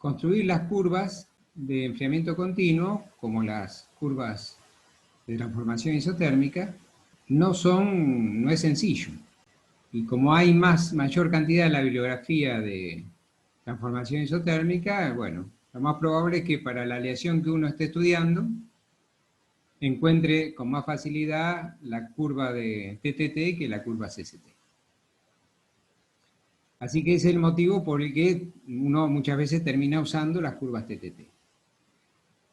construir las curvas de enfriamiento continuo, como las curvas de transformación isotérmica, no es sencillo. Y como hay mayor cantidad en la bibliografía de transformación isotérmica, bueno, lo más probable es que para la aleación que uno esté estudiando, encuentre con más facilidad la curva de TTT que la curva CCT. Así que ese es el motivo por el que uno muchas veces termina usando las curvas TTT.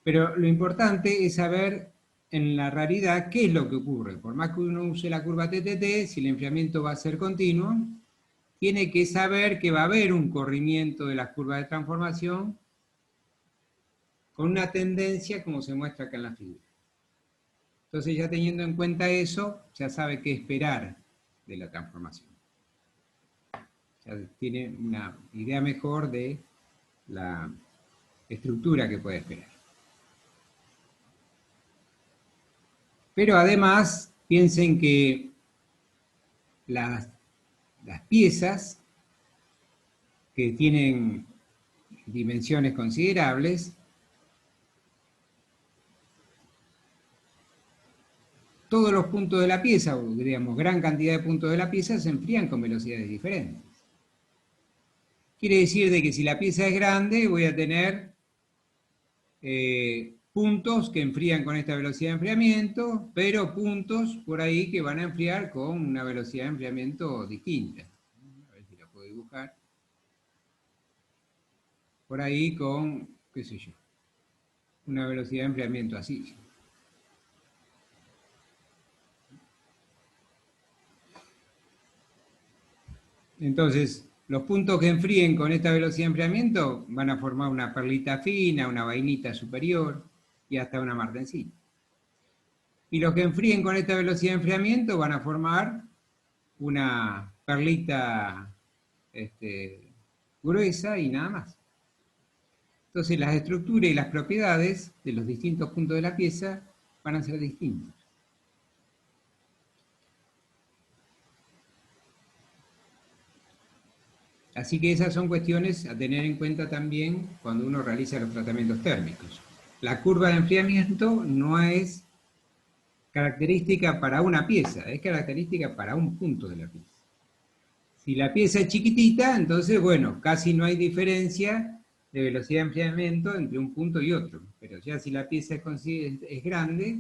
Pero lo importante es saber en la raridad qué es lo que ocurre. Por más que uno use la curva TTT, si el enfriamiento va a ser continuo, tiene que saber que va a haber un corrimiento de las curvas de transformación con una tendencia como se muestra acá en la figura. Entonces, ya teniendo en cuenta eso, ya sabe qué esperar de la transformación. Ya tiene una idea mejor de la estructura que puede esperar. Pero además, piensen que las piezas que tienen dimensiones considerables, todos los puntos de la pieza, o digamos gran cantidad de puntos de la pieza, se enfrían con velocidades diferentes. Quiere decir de que si la pieza es grande, voy a tener puntos que enfrían con esta velocidad de enfriamiento, pero puntos por ahí que van a enfriar con una velocidad de enfriamiento distinta. A ver si la puedo dibujar. Por ahí con, qué sé yo, una velocidad de enfriamiento así. Entonces, los puntos que enfríen con esta velocidad de enfriamiento van a formar una perlita fina, una vainita superior y hasta una martensita. Y los que enfríen con esta velocidad de enfriamiento van a formar una perlita gruesa y nada más. Entonces, las estructuras y las propiedades de los distintos puntos de la pieza van a ser distintos. Así que esas son cuestiones a tener en cuenta también cuando uno realiza los tratamientos térmicos. La curva de enfriamiento no es característica para una pieza, es característica para un punto de la pieza. Si la pieza es chiquitita, entonces, bueno, casi no hay diferencia de velocidad de enfriamiento entre un punto y otro. Pero ya si la pieza es grande,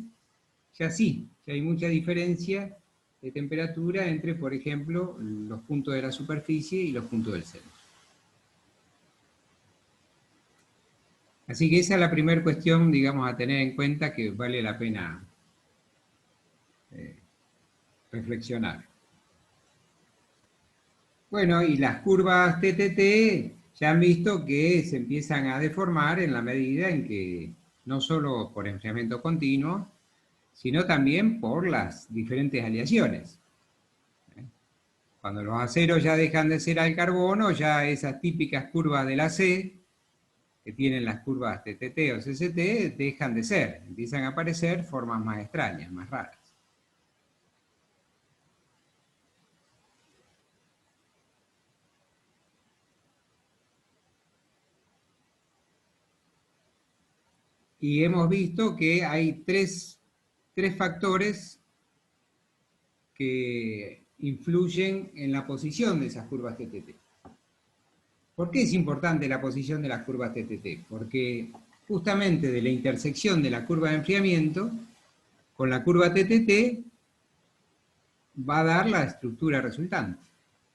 ya sí, ya hay mucha diferencia de temperatura entre, por ejemplo, los puntos de la superficie y los puntos del centro. Así que esa es la primera cuestión, digamos, a tener en cuenta que vale la pena reflexionar. Bueno, y las curvas TTT ya han visto que se empiezan a deformar en la medida en que, no solo por enfriamiento continuo, sino también por las diferentes aleaciones. Cuando los aceros ya dejan de ser al carbono, ya esas típicas curvas de la C, que tienen las curvas TTT o CCT, dejan de ser, empiezan a aparecer formas más extrañas, más raras. Y hemos visto que hay tres factores que influyen en la posición de esas curvas TTT. ¿Por qué es importante la posición de las curvas TTT? Porque justamente de la intersección de la curva de enfriamiento con la curva TTT va a dar la estructura resultante.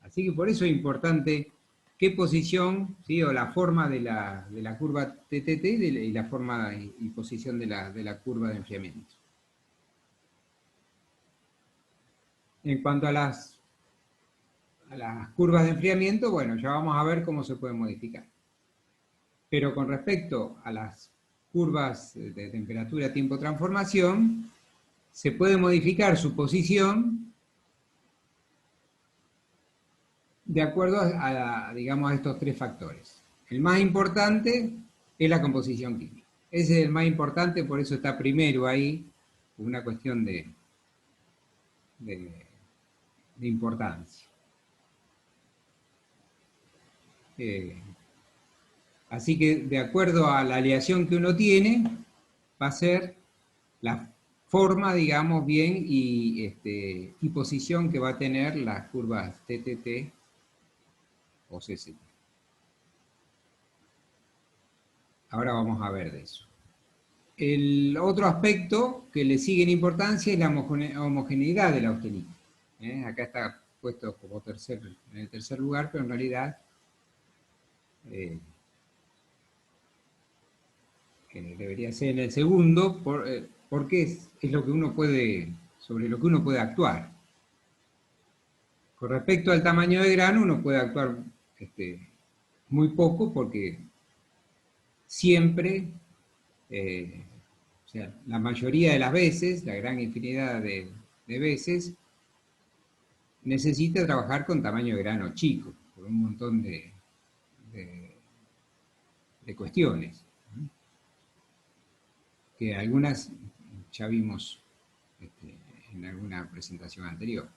Así que por eso es importante qué posición, ¿sí? O la forma de la curva TTT y la forma y posición de la curva de enfriamiento. En cuanto a las curvas de enfriamiento, bueno, ya vamos a ver cómo se pueden modificar. Pero con respecto a las curvas de temperatura tiempo transformación, se puede modificar su posición de acuerdo digamos, a estos tres factores. El más importante es la composición química. Ese es el más importante, por eso está primero ahí, una cuestión de importancia. Así que de acuerdo a la aleación que uno tiene, va a ser la forma, digamos, bien, y posición que va a tener las curvas TTT o CCT. Ahora vamos a ver de eso. El otro aspecto que le sigue en importancia es la homogeneidad de la austenita. Acá está puesto como en el tercer lugar, pero en realidad que debería ser en el segundo, porque es lo que uno puede, sobre lo que uno puede actuar. Con respecto al tamaño de grano, uno puede actuar muy poco porque siempre, o sea, la mayoría de las veces, la gran infinidad de veces, necesita trabajar con tamaño de grano chico, por un montón de cuestiones, ¿no? Que algunas ya vimos en alguna presentación anterior.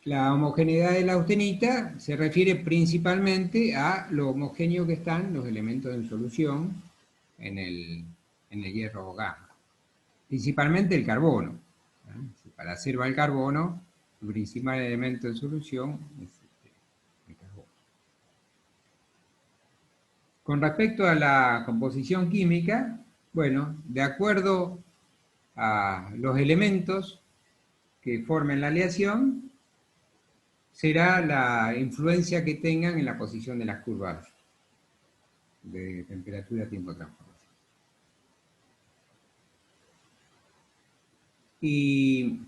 La homogeneidad de la austenita se refiere principalmente a lo homogéneo que están los elementos en solución en el hierro gamma. Principalmente el carbono. Para hacer va el carbono, el principal elemento en solución es el carbono. Con respecto a la composición química, bueno, de acuerdo a los elementos que formen la aleación, será la influencia que tengan en la posición de las curvas de temperatura, tiempo, transformación. Y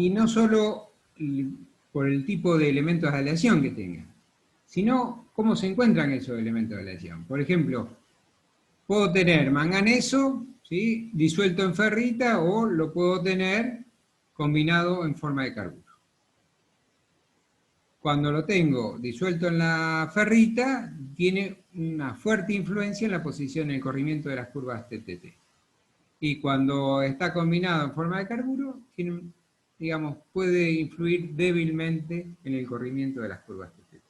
no solo por el tipo de elementos de aleación que tengan, sino cómo se encuentran esos elementos de aleación. Por ejemplo, puedo tener manganeso, ¿sí?, disuelto en ferrita, o lo puedo tener combinado en forma de carburo. Cuando lo tengo disuelto en la ferrita, tiene una fuerte influencia en la posición, en el corrimiento de las curvas TTT. Y cuando está combinado en forma de carburo, digamos, puede influir débilmente en el corrimiento de las curvas TTT.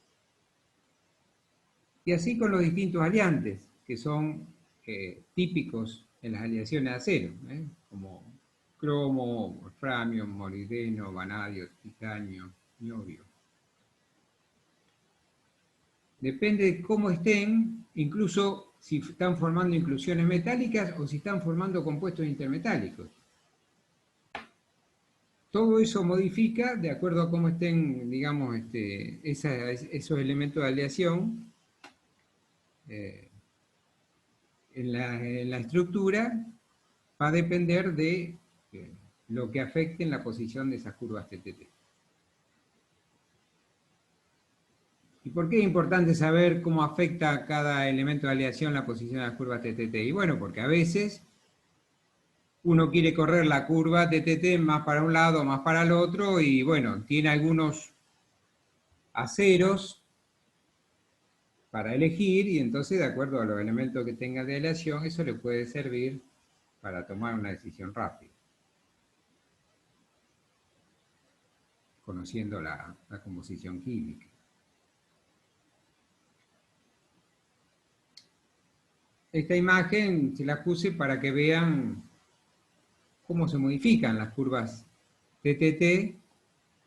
Y así con los distintos aliantes, que son típicos en las aleaciones de acero, como cromo, wolframio, molibdeno, vanadio, titanio, niobio. Depende de cómo estén, incluso si están formando inclusiones metálicas o si están formando compuestos intermetálicos. Todo eso modifica de acuerdo a cómo estén, digamos, esos elementos de aleación en la estructura, va a depender de lo que afecte en la posición de esas curvas TTT. ¿Y por qué es importante saber cómo afecta a cada elemento de aleación la posición de las curvas TTT? Y bueno, porque a veces uno quiere correr la curva TTT más para un lado, más para el otro, y bueno, tiene algunos aceros para elegir, y entonces de acuerdo a los elementos que tenga de aleación, eso le puede servir para tomar una decisión rápida, conociendo la composición química. Esta imagen se la puse para que vean cómo se modifican las curvas TTT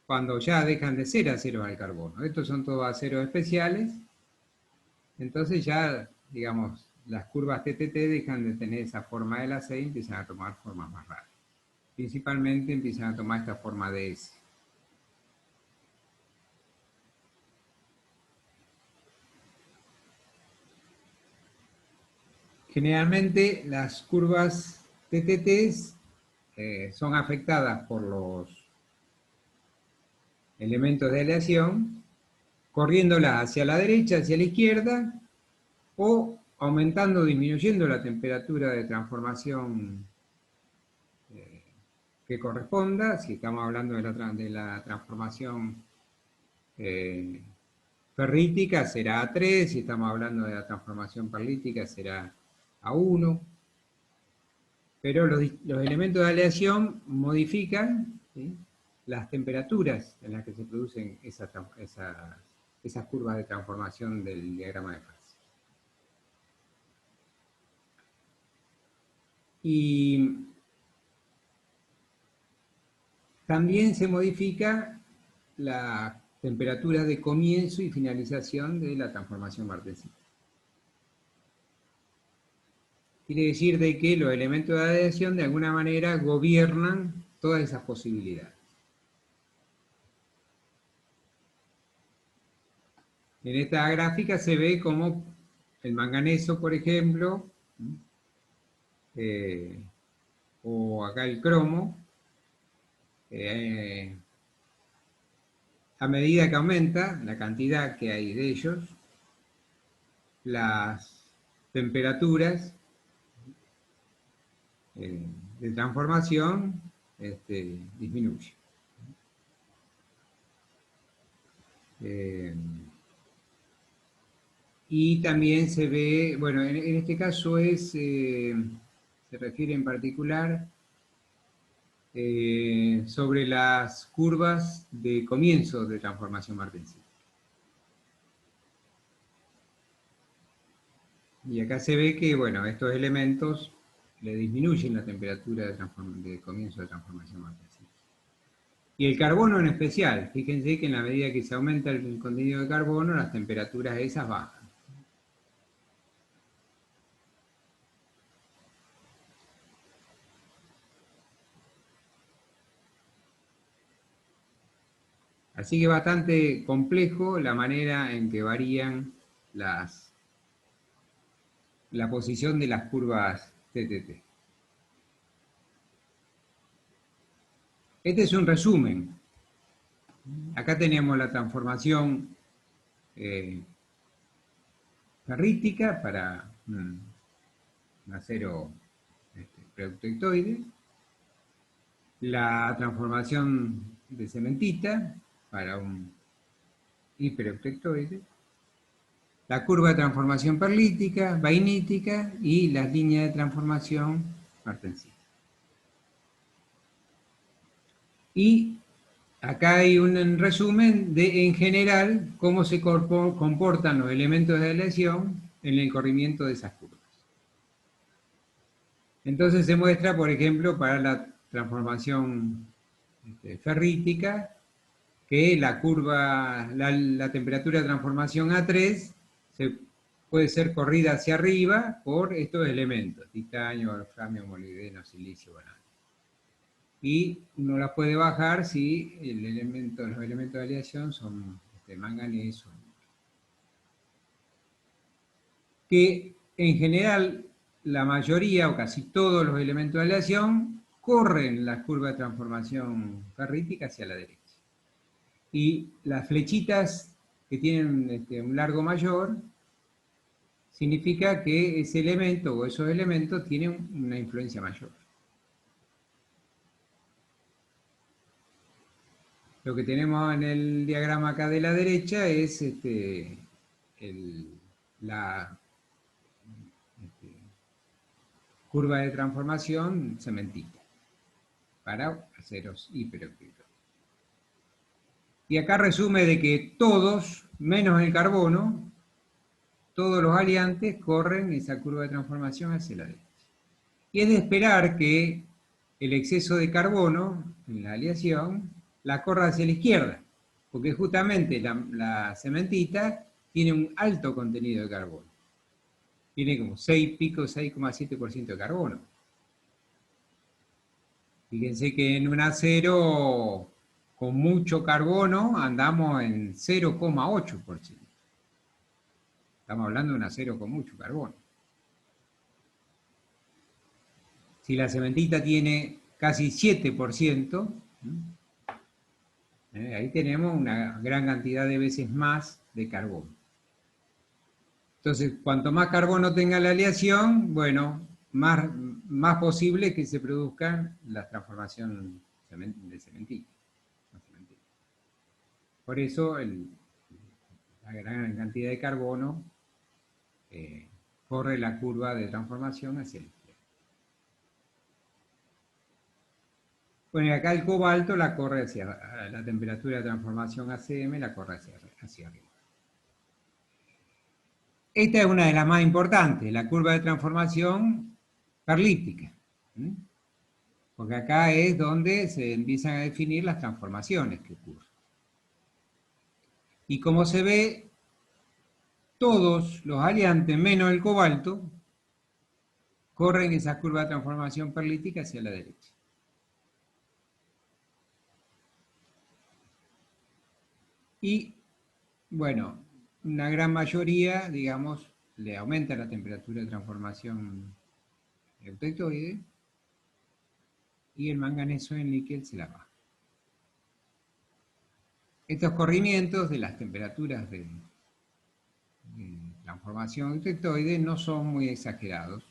cuando ya dejan de ser aceros al carbono. Estos son todos aceros especiales, entonces ya, digamos, las curvas TTT dejan de tener esa forma de la C y empiezan a tomar formas más raras. Principalmente empiezan a tomar esta forma de S. Generalmente las curvas TTT son afectadas por los elementos de aleación, corriéndolas hacia la derecha, hacia la izquierda, o aumentando o disminuyendo la temperatura de transformación que corresponda. Si estamos hablando de la transformación ferrítica, será a 3, si estamos hablando de la transformación perlítica, será a 1. Pero los elementos de aleación modifican, ¿sí?, las temperaturas en las que se producen esas curvas de transformación del diagrama de fase. Y también se modifica la temperatura de comienzo y finalización de la transformación martensita. Quiere decir de que los elementos de aleación de alguna manera gobiernan todas esas posibilidades. En esta gráfica se ve como el manganeso, por ejemplo, o acá el cromo, a medida que aumenta la cantidad que hay de ellos, las temperaturas de transformación disminuyen. Y también se ve, bueno, en este caso se refiere en particular sobre las curvas de comienzo de transformación martensita. Y acá se ve que, bueno, estos elementos le disminuyen la temperatura de comienzo de transformación martensita. Y el carbono en especial, fíjense que en la medida que se aumenta el contenido de carbono, las temperaturas esas bajan. Así que es bastante complejo la manera en que varían la posición de las curvas TTT. Este es un resumen. Acá tenemos la transformación ferrítica para un acero peroxitoide, la transformación de cementita para un hiperoxitoide, la curva de transformación perlítica, vainítica y las líneas de transformación martensita. Y acá hay un resumen de, en general, cómo se comportan los elementos de aleación en el corrimiento de esas curvas. Entonces se muestra, por ejemplo, para la transformación ferrítica, que la curva, la temperatura de transformación A3 puede ser corrida hacia arriba por estos elementos, titanio, wolframio, molibdeno, silicio, vanadium. Y uno las puede bajar si los elementos de aleación son manganeso. Que en general la mayoría o casi todos los elementos de aleación corren la curva de transformación ferrítica hacia la derecha. Y las flechitas que tienen un largo mayor significa que ese elemento o esos elementos tienen una influencia mayor. Lo que tenemos en el diagrama acá de la derecha es la curva de transformación cementita para aceros hiperoxígenos. Y acá resume de que todos, menos el carbono, todos los aliantes corren esa curva de transformación hacia la derecha. Y es de esperar que el exceso de carbono en la aleación la corra hacia la izquierda, porque justamente la cementita tiene un alto contenido de carbono. Tiene como 6,7% de carbono. Fíjense que en un acero con mucho carbono andamos en 0,8%. Estamos hablando de un acero con mucho carbono. Si la cementita tiene casi 7%, ahí tenemos una gran cantidad de veces más de carbono. Entonces, cuanto más carbono tenga la aleación, bueno, más posible que se produzca la transformación de cementita. Por eso la gran cantidad de carbono corre la curva de transformación hacia el izquierda. Bueno, acá el cobalto la corre hacia la temperatura de transformación ACM, la corre hacia arriba. Esta es una de las más importantes, la curva de transformación perlítica. Porque acá es donde se empiezan a definir las transformaciones que ocurren. Y como se ve, todos los aliantes, menos el cobalto, corren esa curva de transformación perlítica hacia la derecha. Y, bueno, una gran mayoría, digamos, le aumenta la temperatura de transformación eutectoide y el manganeso en níquel se la baja. Estos corrimientos de las temperaturas de transformación eutectoide no son muy exagerados.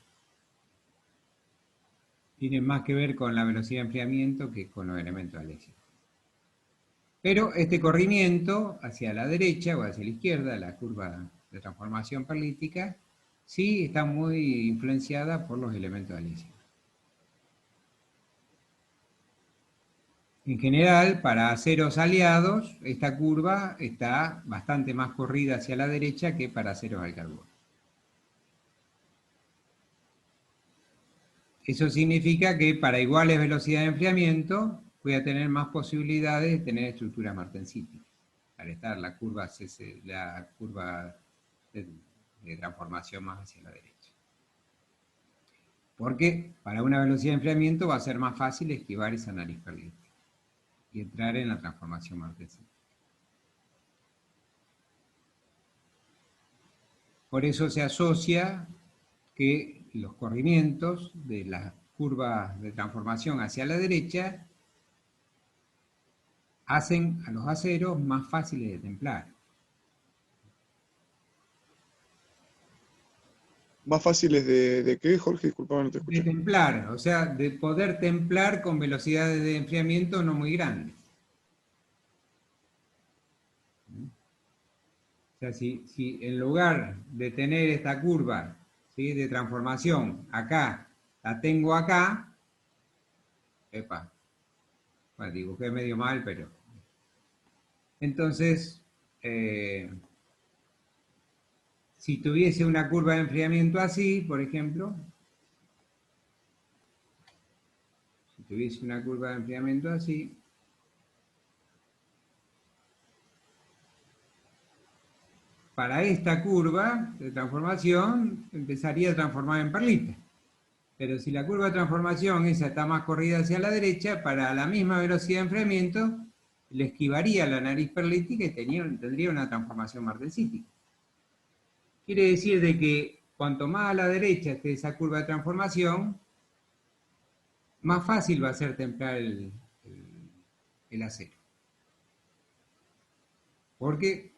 Tienen más que ver con la velocidad de enfriamiento que con los elementos alésicos. Pero este corrimiento hacia la derecha o hacia la izquierda, la curva de transformación perlítica, sí está muy influenciada por los elementos alésicos. En general, para aceros aliados, esta curva está bastante más corrida hacia la derecha que para aceros al carbono. Eso significa que para iguales velocidades de enfriamiento voy a tener más posibilidades de tener estructuras martensíticas, al estar la curva de transformación más hacia la derecha. Porque para una velocidad de enfriamiento va a ser más fácil esquivar esa nariz perlítica y entrar en la transformación martensítica. Por eso se asocia que los corrimientos de las curvas de transformación hacia la derecha hacen a los aceros más fáciles de templar. ¿Más fáciles de qué, Jorge? Disculpa, no te escuché. De templar, o sea, de poder templar con velocidades de enfriamiento no muy grandes. O sea, si en lugar de tener esta curva, ¿sí?, de transformación acá, la tengo acá, bueno, dibujé medio mal, pero... Entonces, si tuviese una curva de enfriamiento así, por ejemplo, si tuviese una curva de enfriamiento así, para esta curva de transformación empezaría a transformar en perlita. Pero si la curva de transformación esa está más corrida hacia la derecha, para la misma velocidad de enfriamiento, le esquivaría la nariz perlítica y tendría una transformación martensítica. Quiere decir de que cuanto más a la derecha esté esa curva de transformación, más fácil va a ser templar el acero. Porque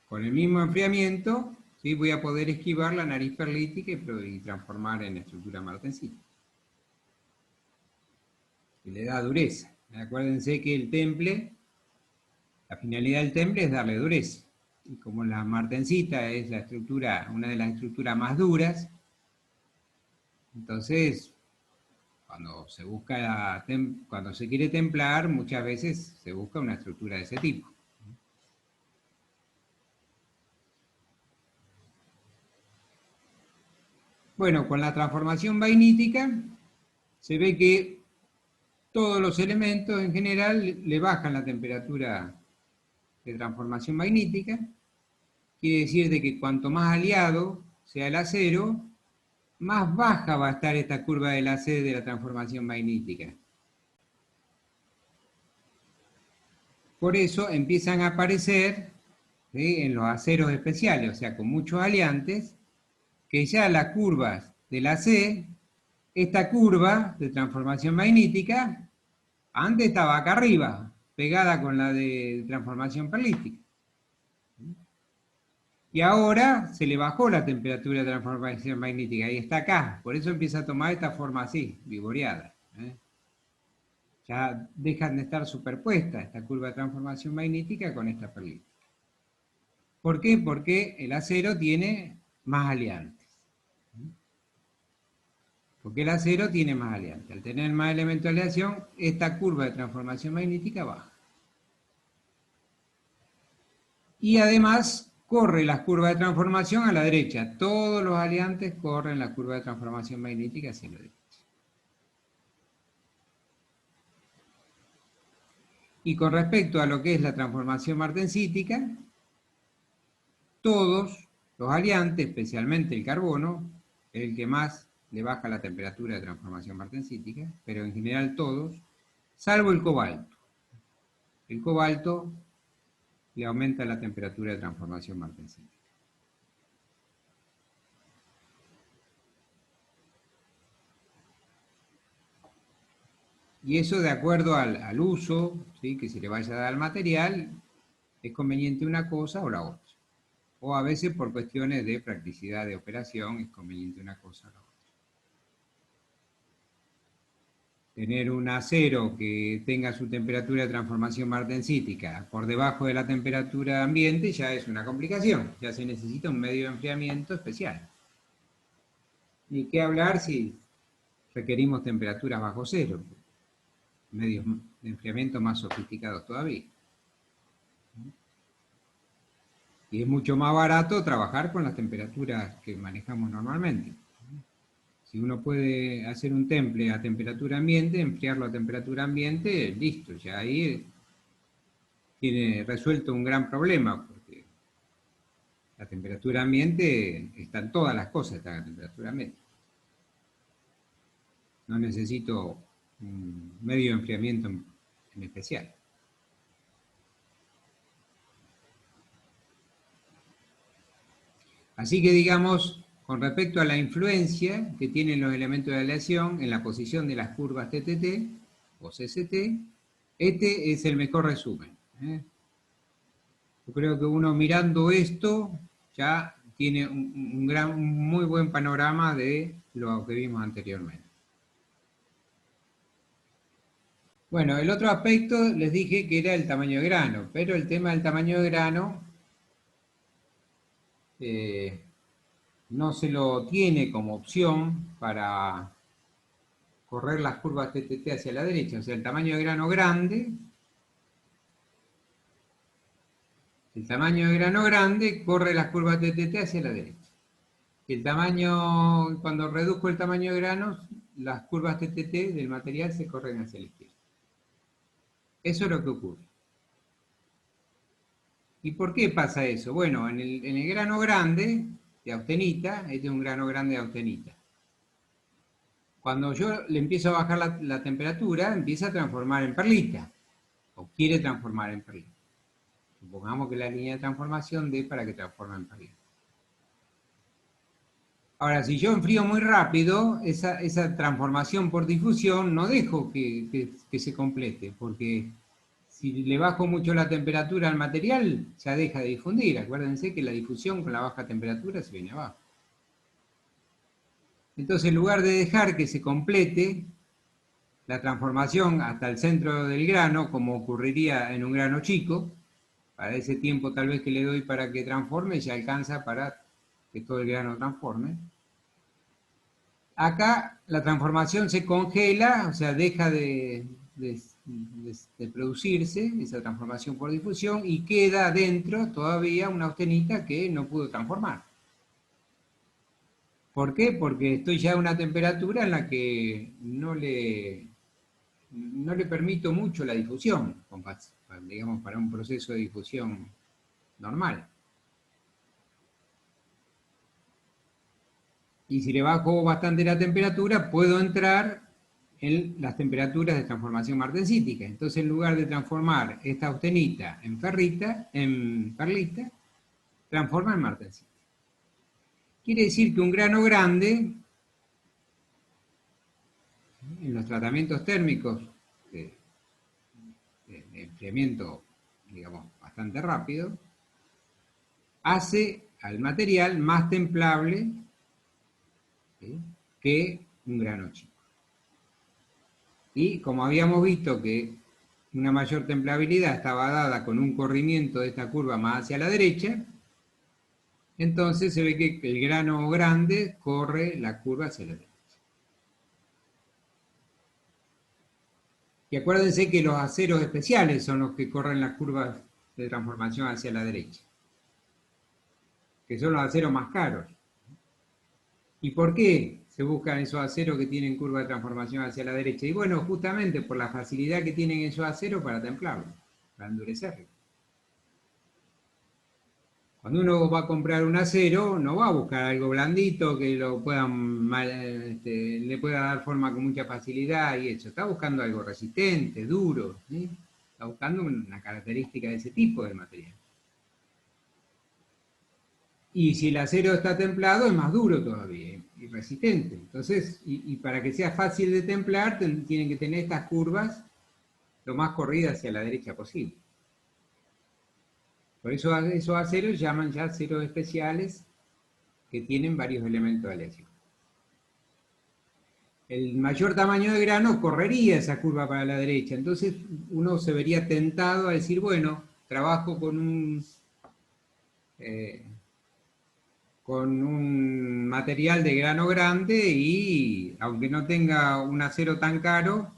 con el mismo enfriamiento, ¿sí?, voy a poder esquivar la nariz perlítica y transformar en estructura martensítica. Y le da dureza. Acuérdense que el temple, la finalidad del temple es darle dureza. Y como la martensita es la estructura, una de las estructuras más duras, entonces cuando se quiere templar, muchas veces se busca una estructura de ese tipo. Bueno, con la transformación vainítica se ve que todos los elementos en general le bajan la temperatura de transformación vainítica. Quiere decir de que cuanto más aliado sea el acero, más baja va a estar esta curva de la C de la transformación vainítica. Por eso empiezan a aparecer, ¿sí?, en los aceros especiales, o sea, con muchos aliantes, que ya las curvas de la C, esta curva de transformación magnética, antes estaba acá arriba, pegada con la de transformación perlítica. Y ahora se le bajó la temperatura de transformación magnética y está acá. Por eso empieza a tomar esta forma así, vivoreada. Ya dejan de estar superpuestas esta curva de transformación magnética con esta perlítica. ¿Por qué? Porque el acero tiene más aliantes. Porque el acero tiene más aleante. Al tener más elementos de aleación, esta curva de transformación magnética baja. Y además corre las curvas de transformación a la derecha. Todos los aleantes corren la curva de transformación magnética hacia la derecha. Y con respecto a lo que es la transformación martensítica, todos los aleantes, especialmente el carbono, es el que más le baja la temperatura de transformación martensítica, pero en general todos, salvo el cobalto. El cobalto le aumenta la temperatura de transformación martensítica. Y eso de acuerdo al uso, ¿sí?, que se le vaya a dar al material, es conveniente una cosa o la otra. O a veces por cuestiones de practicidad de operación es conveniente una cosa o la otra. Tener un acero que tenga su temperatura de transformación martensítica por debajo de la temperatura ambiente ya es una complicación, ya se necesita un medio de enfriamiento especial. Ni qué hablar si requerimos temperaturas bajo cero, medios de enfriamiento más sofisticados todavía. Y es mucho más barato trabajar con las temperaturas que manejamos normalmente. Si uno puede hacer un temple a temperatura ambiente, enfriarlo a temperatura ambiente, listo, ya ahí tiene resuelto un gran problema, porque la temperatura ambiente, están todas las cosas están a temperatura ambiente. No necesito un medio de enfriamiento en especial. Así que digamos, con respecto a la influencia que tienen los elementos de aleación en la posición de las curvas TTT o CCT, este es el mejor resumen. Yo creo que uno mirando esto ya tiene un muy buen panorama de lo que vimos anteriormente. Bueno, el otro aspecto les dije que era el tamaño de grano, pero el tema del tamaño de grano no se lo tiene como opción para correr las curvas TTT hacia la derecha. O sea, el tamaño de grano grande, corre las curvas TTT hacia la derecha. El tamaño, cuando reduzco el tamaño de granos, las curvas TTT del material se corren hacia la izquierda. Eso es lo que ocurre. ¿Y por qué pasa eso? Bueno, en el grano grande de austenita, este es un grano grande de austenita. Cuando yo le empiezo a bajar la temperatura, empieza a transformar en perlita, o quiere transformar en perlita. Supongamos que la línea de transformación dé para que transforme en perlita. Ahora, si yo enfrío muy rápido, esa transformación por difusión no dejo que se complete, porque si le bajo mucho la temperatura al material, ya deja de difundir. Acuérdense que la difusión con la baja temperatura se viene abajo. Entonces, en lugar de dejar que se complete la transformación hasta el centro del grano, como ocurriría en un grano chico, para ese tiempo tal vez que le doy para que transforme, ya alcanza para que todo el grano transforme. Acá la transformación se congela, o sea, deja de producirse esa transformación por difusión y queda adentro todavía una austenita que no pudo transformar. ¿Por qué? Porque estoy ya a una temperatura en la que no le permito mucho la difusión, digamos, para un proceso de difusión normal. Y si le bajo bastante la temperatura, puedo entrar en las temperaturas de transformación martensítica. Entonces, en lugar de transformar esta austenita en perlita, transforma en martensita. Quiere decir que un grano grande, en los tratamientos térmicos de enfriamiento, digamos, bastante rápido, hace al material más templable, ¿sí?, que un grano chico. Y como habíamos visto que una mayor templabilidad estaba dada con un corrimiento de esta curva más hacia la derecha, entonces se ve que el grano grande corre la curva hacia la derecha. Y acuérdense que los aceros especiales son los que corren las curvas de transformación hacia la derecha, que son los aceros más caros. ¿Y por qué se buscan esos aceros que tienen curva de transformación hacia la derecha? Y bueno, justamente por la facilidad que tienen esos aceros para templarlos, para endurecerlos. Cuando uno va a comprar un acero, no va a buscar algo blandito que lo le pueda dar forma con mucha facilidad y eso. Está buscando algo resistente, duro, ¿sí? Está buscando una característica de ese tipo de material. Y si el acero está templado, es más duro todavía y resistente. Entonces, y para que sea fácil de templar, tienen que tener estas curvas lo más corridas hacia la derecha posible. Por eso esos aceros llaman ya aceros especiales que tienen varios elementos aleacionos. El mayor tamaño de grano correría esa curva para la derecha, entonces uno se vería tentado a decir, bueno, trabajo con un material de grano grande y aunque no tenga un acero tan caro,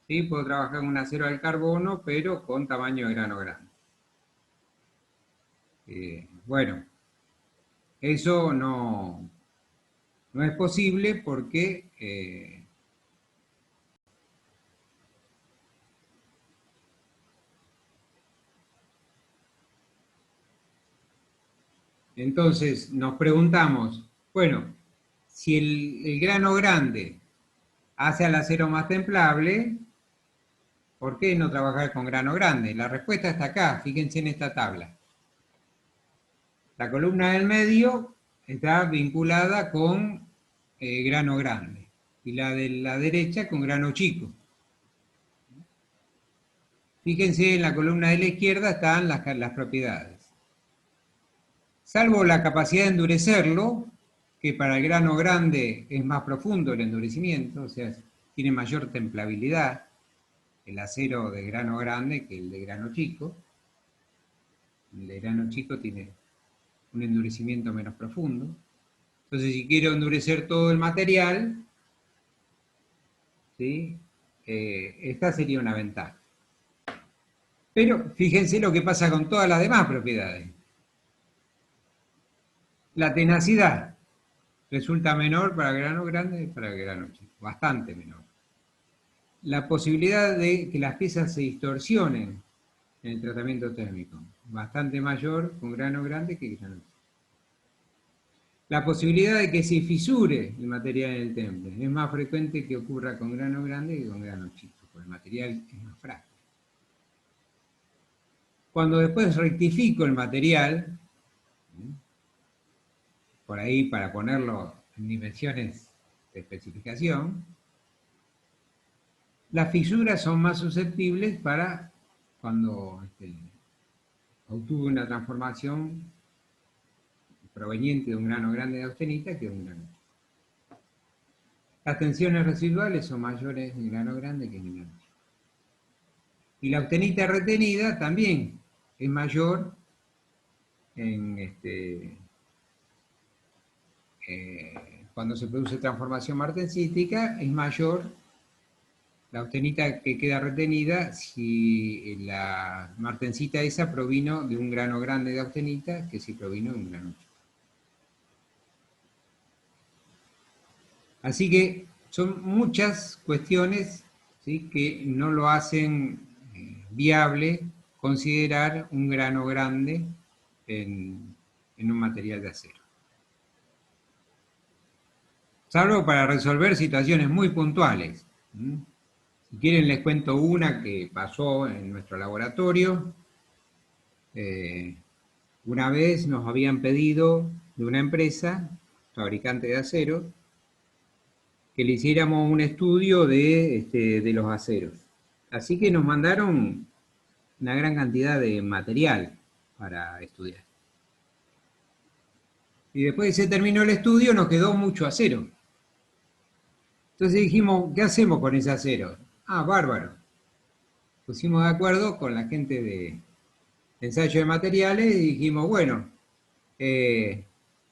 ¿sí? Puedo trabajar con un acero al carbono, pero con tamaño de grano grande. Bueno, eso no es posible porque entonces nos preguntamos, bueno, si el grano grande hace al acero más templable, ¿por qué no trabajar con grano grande? La respuesta está acá, fíjense en esta tabla. La columna del medio está vinculada con grano grande y la de la derecha con grano chico. Fíjense, en la columna de la izquierda están las propiedades. Salvo la capacidad de endurecerlo, que para el grano grande es más profundo el endurecimiento, o sea, tiene mayor templabilidad el acero de grano grande que el de grano chico. El de grano chico tiene un endurecimiento menos profundo. Entonces, si quiero endurecer todo el material, ¿sí? Esta sería una ventaja. Pero fíjense lo que pasa con todas las demás propiedades. La tenacidad resulta menor para el grano grande que para el grano chico, bastante menor. La posibilidad de que las piezas se distorsionen en el tratamiento térmico, bastante mayor con grano grande que grano chico. La posibilidad de que se fisure el material en el temple es más frecuente que ocurra con grano grande que con grano chico, porque el material es más frágil. Cuando después rectifico el material, por ahí para ponerlo en dimensiones de especificación, las fisuras son más susceptibles para cuando obtuve una transformación proveniente de un grano grande de austenita que de un grano chico. Las tensiones residuales son mayores en grano grande que en grano chico. Y la austenita retenida también es mayor cuando se produce transformación martensítica, es mayor la austenita que queda retenida si la martensita esa provino de un grano grande de austenita que si provino de un grano chico. Así que son muchas cuestiones, ¿sí?, que no lo hacen viable considerar un grano grande en un material de acero. Salvo para resolver situaciones muy puntuales. Si quieren les cuento una que pasó en nuestro laboratorio. Una vez nos habían pedido de una empresa, fabricante de acero, que le hiciéramos un estudio de los aceros. Así que nos mandaron una gran cantidad de material para estudiar. Y después que se terminó el estudio nos quedó mucho acero. Entonces dijimos, ¿qué hacemos con ese acero? Ah, bárbaro. Pusimos de acuerdo con la gente de ensayo de materiales y dijimos, bueno,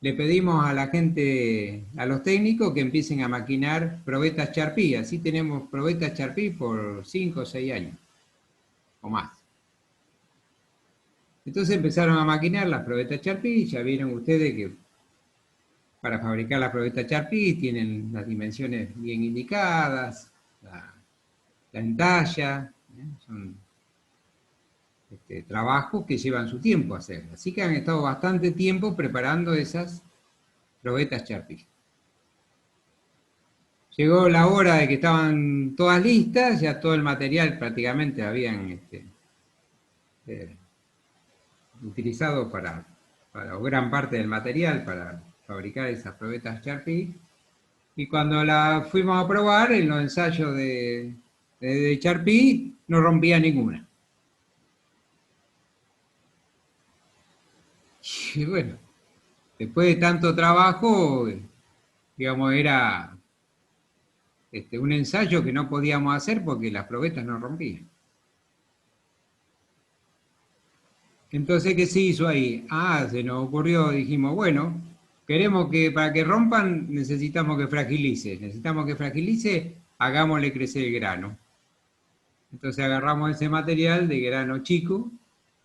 le pedimos a la gente, a los técnicos, que empiecen a maquinar probetas Charpy. Así tenemos probetas Charpy por 5 o 6 años, o más. Entonces empezaron a maquinar las probetas Charpy. Ya vieron ustedes que para fabricar las probetas Charpy tienen las dimensiones bien indicadas, la entalla, son trabajos que llevan su tiempo hacer. Así que han estado bastante tiempo preparando esas probetas Charpy. Llegó la hora de que estaban todas listas, ya todo el material prácticamente habían utilizado o gran parte del material para fabricar esas probetas Charpy. Y cuando la fuimos a probar en los ensayos de Charpy, no rompía ninguna. Y bueno, después de tanto trabajo, digamos, era un ensayo que no podíamos hacer porque las probetas no rompían. Entonces, ¿qué se hizo ahí? Se nos ocurrió, dijimos, bueno, queremos que para que rompan necesitamos que fragilice, hagámosle crecer el grano. Entonces agarramos ese material de grano chico,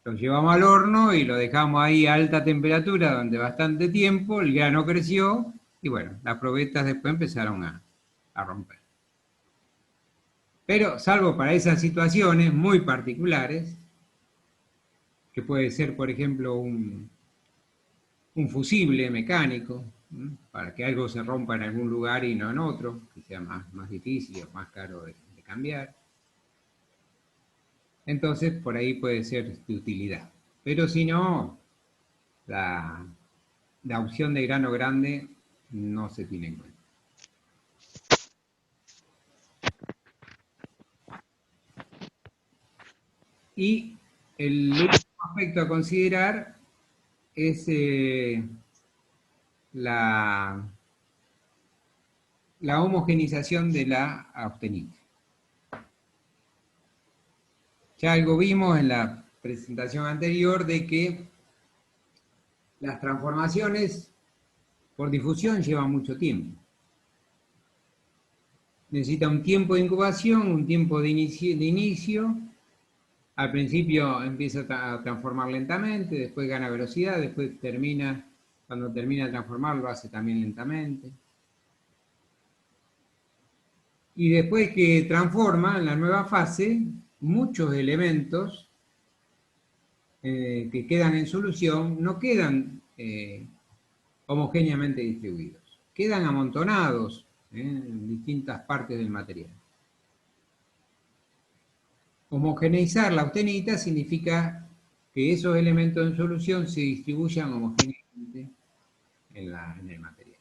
lo llevamos al horno y lo dejamos ahí a alta temperatura durante bastante tiempo, el grano creció y bueno, las probetas después empezaron a romper. Pero salvo para esas situaciones muy particulares, que puede ser, por ejemplo, un fusible mecánico, para que algo se rompa en algún lugar y no en otro, que sea más difícil o más caro de cambiar. Entonces, por ahí puede ser de utilidad. Pero si no, la opción de grano grande no se tiene en cuenta. Y el último aspecto a considerar es la homogenización de la austenita. Ya algo vimos en la presentación anterior de que las transformaciones por difusión llevan mucho tiempo. Necesita un tiempo de incubación, un tiempo de inicio. Al principio empieza a transformar lentamente, después gana velocidad, después cuando termina de transformar lo hace también lentamente. Y después que transforma en la nueva fase, muchos elementos que quedan en solución no quedan homogéneamente distribuidos, quedan amontonados en distintas partes del material. Homogeneizar la austenita significa que esos elementos en solución se distribuyan homogéneamente en el material.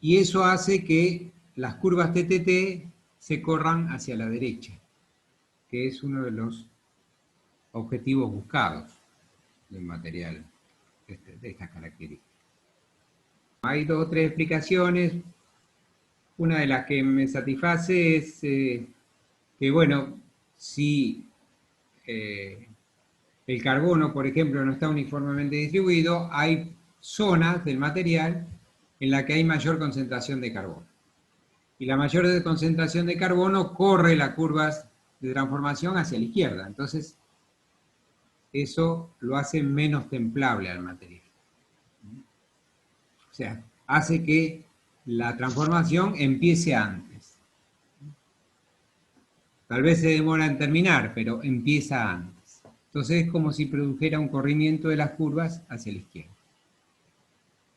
Y eso hace que las curvas TTT se corran hacia la derecha, que es uno de los objetivos buscados del material de estas características. Hay 2 o 3 explicaciones. Una de las que me satisface es que, bueno, si el carbono, por ejemplo, no está uniformemente distribuido, hay zonas del material en las que hay mayor concentración de carbono. Y la mayor concentración de carbono corre las curvas de transformación hacia la izquierda. Entonces, eso lo hace menos templable al material. O sea, hace que la transformación empiece antes. Tal vez se demora en terminar, pero empieza antes. Entonces es como si produjera un corrimiento de las curvas hacia la izquierda.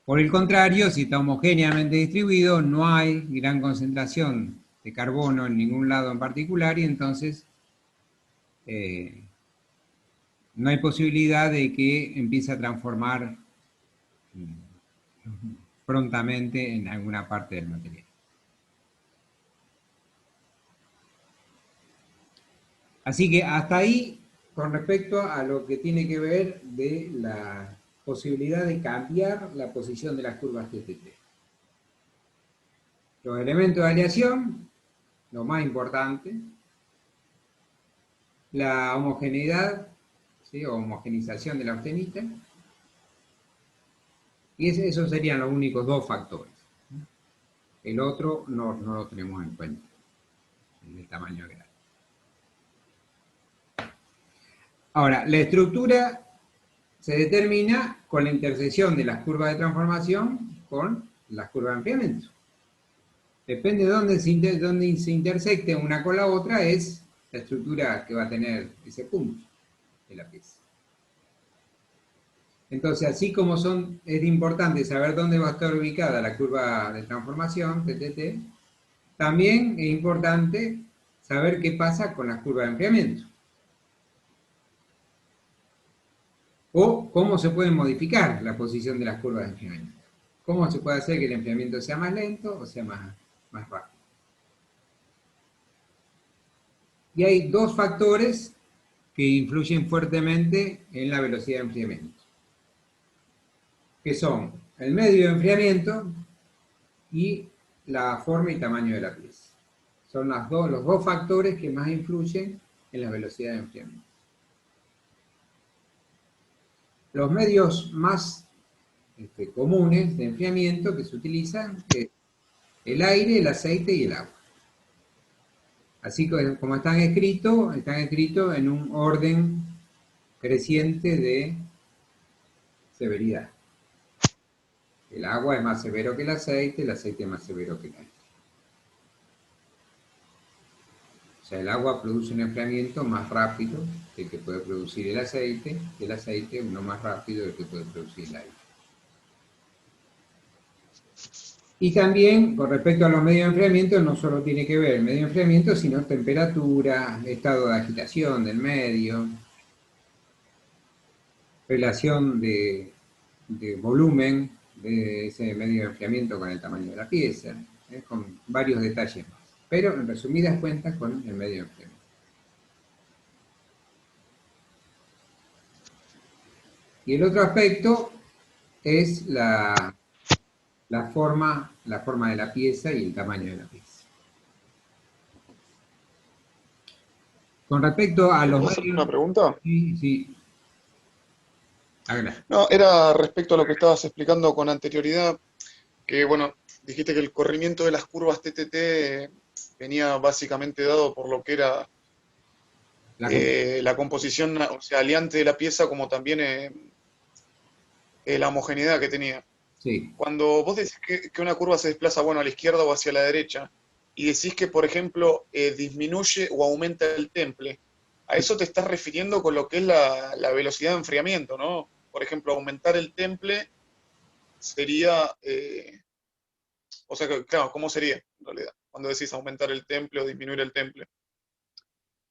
Por el contrario, si está homogéneamente distribuido, no hay gran concentración de carbono en ningún lado en particular y entonces no hay posibilidad de que empiece a transformar prontamente en alguna parte del material. Así que hasta ahí con respecto a lo que tiene que ver de la posibilidad de cambiar la posición de las curvas TTT. Los elementos de aleación, lo más importante, la homogeneidad, ¿sí? O homogenización de la austenita, Y esos serían los únicos dos factores. El otro no lo tenemos en cuenta, en el tamaño grande. Ahora, la estructura se determina con la intersección de las curvas de transformación con las curvas de enfriamiento. Depende de dónde se intersecte una con la otra, es la estructura que va a tener ese punto de la pieza. Entonces, así como es importante saber dónde va a estar ubicada la curva de transformación, TTT, también es importante saber qué pasa con las curvas de enfriamiento. O cómo se puede modificar la posición de las curvas de enfriamiento. Cómo se puede hacer que el enfriamiento sea más lento o sea más rápido. Y hay dos factores que influyen fuertemente en la velocidad de enfriamiento, que son el medio de enfriamiento y la forma y tamaño de la pieza. Son los dos factores que más influyen en la velocidad de enfriamiento. Los medios más comunes de enfriamiento que se utilizan es el aire, el aceite y el agua. Así como están escritos en un orden creciente de severidad. El agua es más severo que el aceite es más severo que el aire. O sea, el agua produce un enfriamiento más rápido que el que puede producir el aceite uno más rápido del que puede producir el aire. Y también, con respecto a los medios de enfriamiento, no solo tiene que ver el medio de enfriamiento, sino temperatura, estado de agitación del medio, relación de volumen de ese medio de enfriamiento con el tamaño de la pieza, con varios detalles más. Pero en resumidas cuentas con el medio de enfriamiento. Y el otro aspecto es la forma de la pieza y el tamaño de la pieza. Con respecto a los ¿Puedo hacerte una pregunta? Sí. Hágala. No, era respecto a lo que estabas explicando con anterioridad, que bueno, dijiste que el corrimiento de las curvas TTT venía básicamente dado por lo que era la composición, o sea, aliante de la pieza, como también la homogeneidad que tenía. Sí. Cuando vos decís que una curva se desplaza, bueno, a la izquierda o hacia la derecha, y decís que, por ejemplo, disminuye o aumenta el temple, a eso te estás refiriendo con lo que es la velocidad de enfriamiento, ¿no? Por ejemplo, aumentar el temple sería, o sea, claro, ¿cómo sería en realidad? Cuando decís aumentar el temple o disminuir el temple.